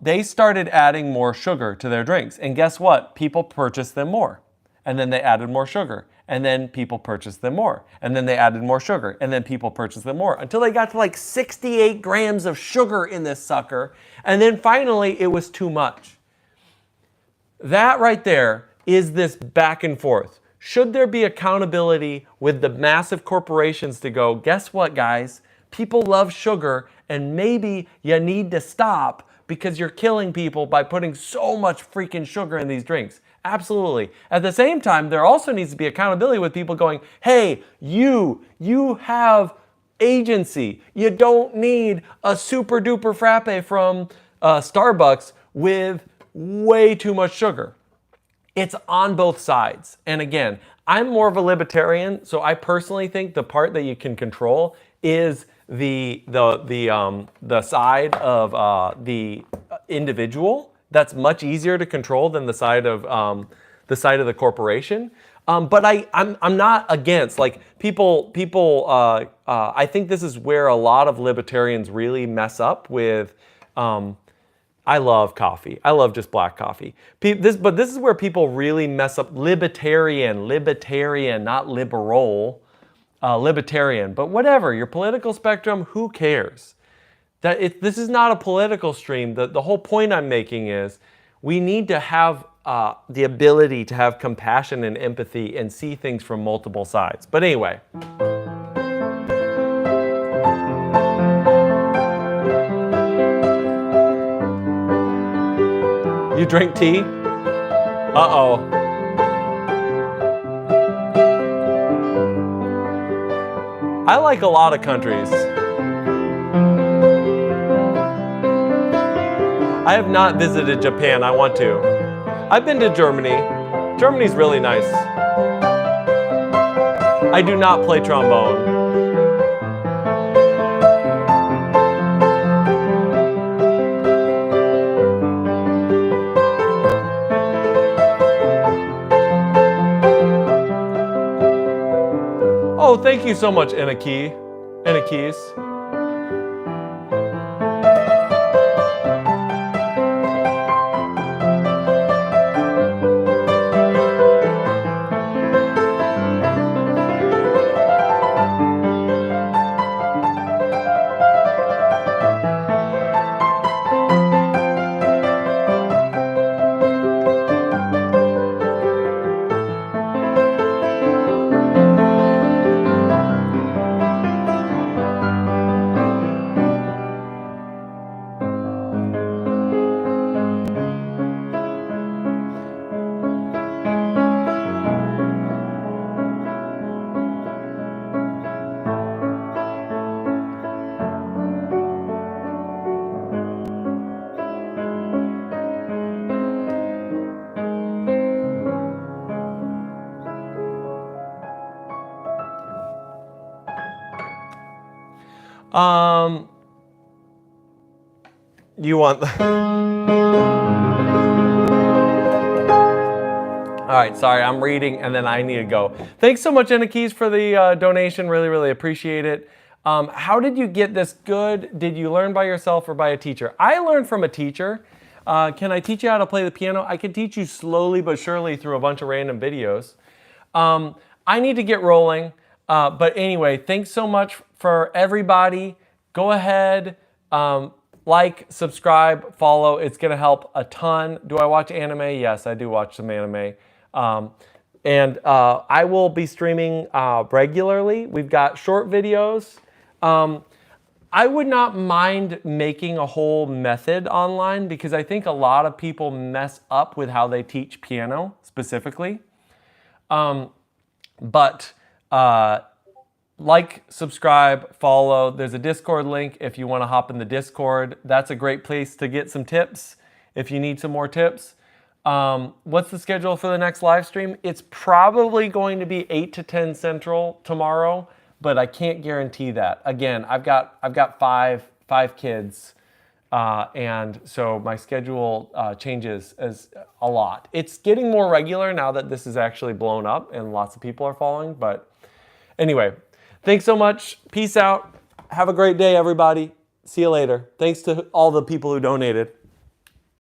They started adding more sugar to their drinks. And guess what? People purchased them more. And then they added more sugar. And then people purchased them more. And then they added more sugar. And then people purchased them more. Until they got to like 68 grams of sugar in this sucker. And then finally, it was too much. That right there is this back and forth. Should there be accountability with the massive corporations to go, guess what, guys? People love sugar, and maybe you need to stop because you're killing people by putting so much freaking sugar in these drinks. Absolutely. At the same time, there also needs to be accountability with people going, hey, you have agency. You don't need a super duper frappe from Starbucks with way too much sugar. It's on both sides. And again, I'm more of a libertarian, so I personally think the part that you can control is the side of the individual. That's much easier to control than the side of the corporation. But I'm not against, like, people. I think this is where a lot of libertarians really mess up with. I love coffee. I love just black coffee. But this is where people really mess up. Libertarian, not liberal. Libertarian. But whatever, your political spectrum, who cares? This is not a political stream. The whole point I'm making is we need to have the ability to have compassion and empathy and see things from multiple sides. But anyway. You drink tea? Uh-oh. I like a lot of countries. I have not visited Japan. I want to. I've been to Germany. Germany's really nice. I do not play trombone. Oh, thank you so much, Enakis. You want All right, sorry, I'm reading and then I need to go. Thanks so much, Keys, for the donation. Really, really appreciate it. How did you get this good? Did you learn by yourself or by a teacher? I learned from a teacher. Can I teach you how to play the piano? I can teach you slowly but surely through a bunch of random videos. I need to get rolling. But anyway, thanks so much for everybody. Go ahead, like, subscribe, follow. It's going to help a ton. Do I watch anime? Yes, I do watch some anime. I will be streaming regularly. We've got short videos. I would not mind making a whole method online because I think a lot of people mess up with how they teach piano specifically. Like, subscribe, follow. There's a Discord link if you want to hop in the Discord. That's a great place to get some tips if you need some more tips. What's the schedule for the next live stream? It's probably going to be 8 to 10 Central tomorrow, but I can't guarantee that. Again, I've got five kids, and so my schedule changes as a lot. It's getting more regular now that this is actually blown up and lots of people are following. But anyway, thanks so much. Peace out. Have a great day, everybody. See you later. Thanks to all the people who donated.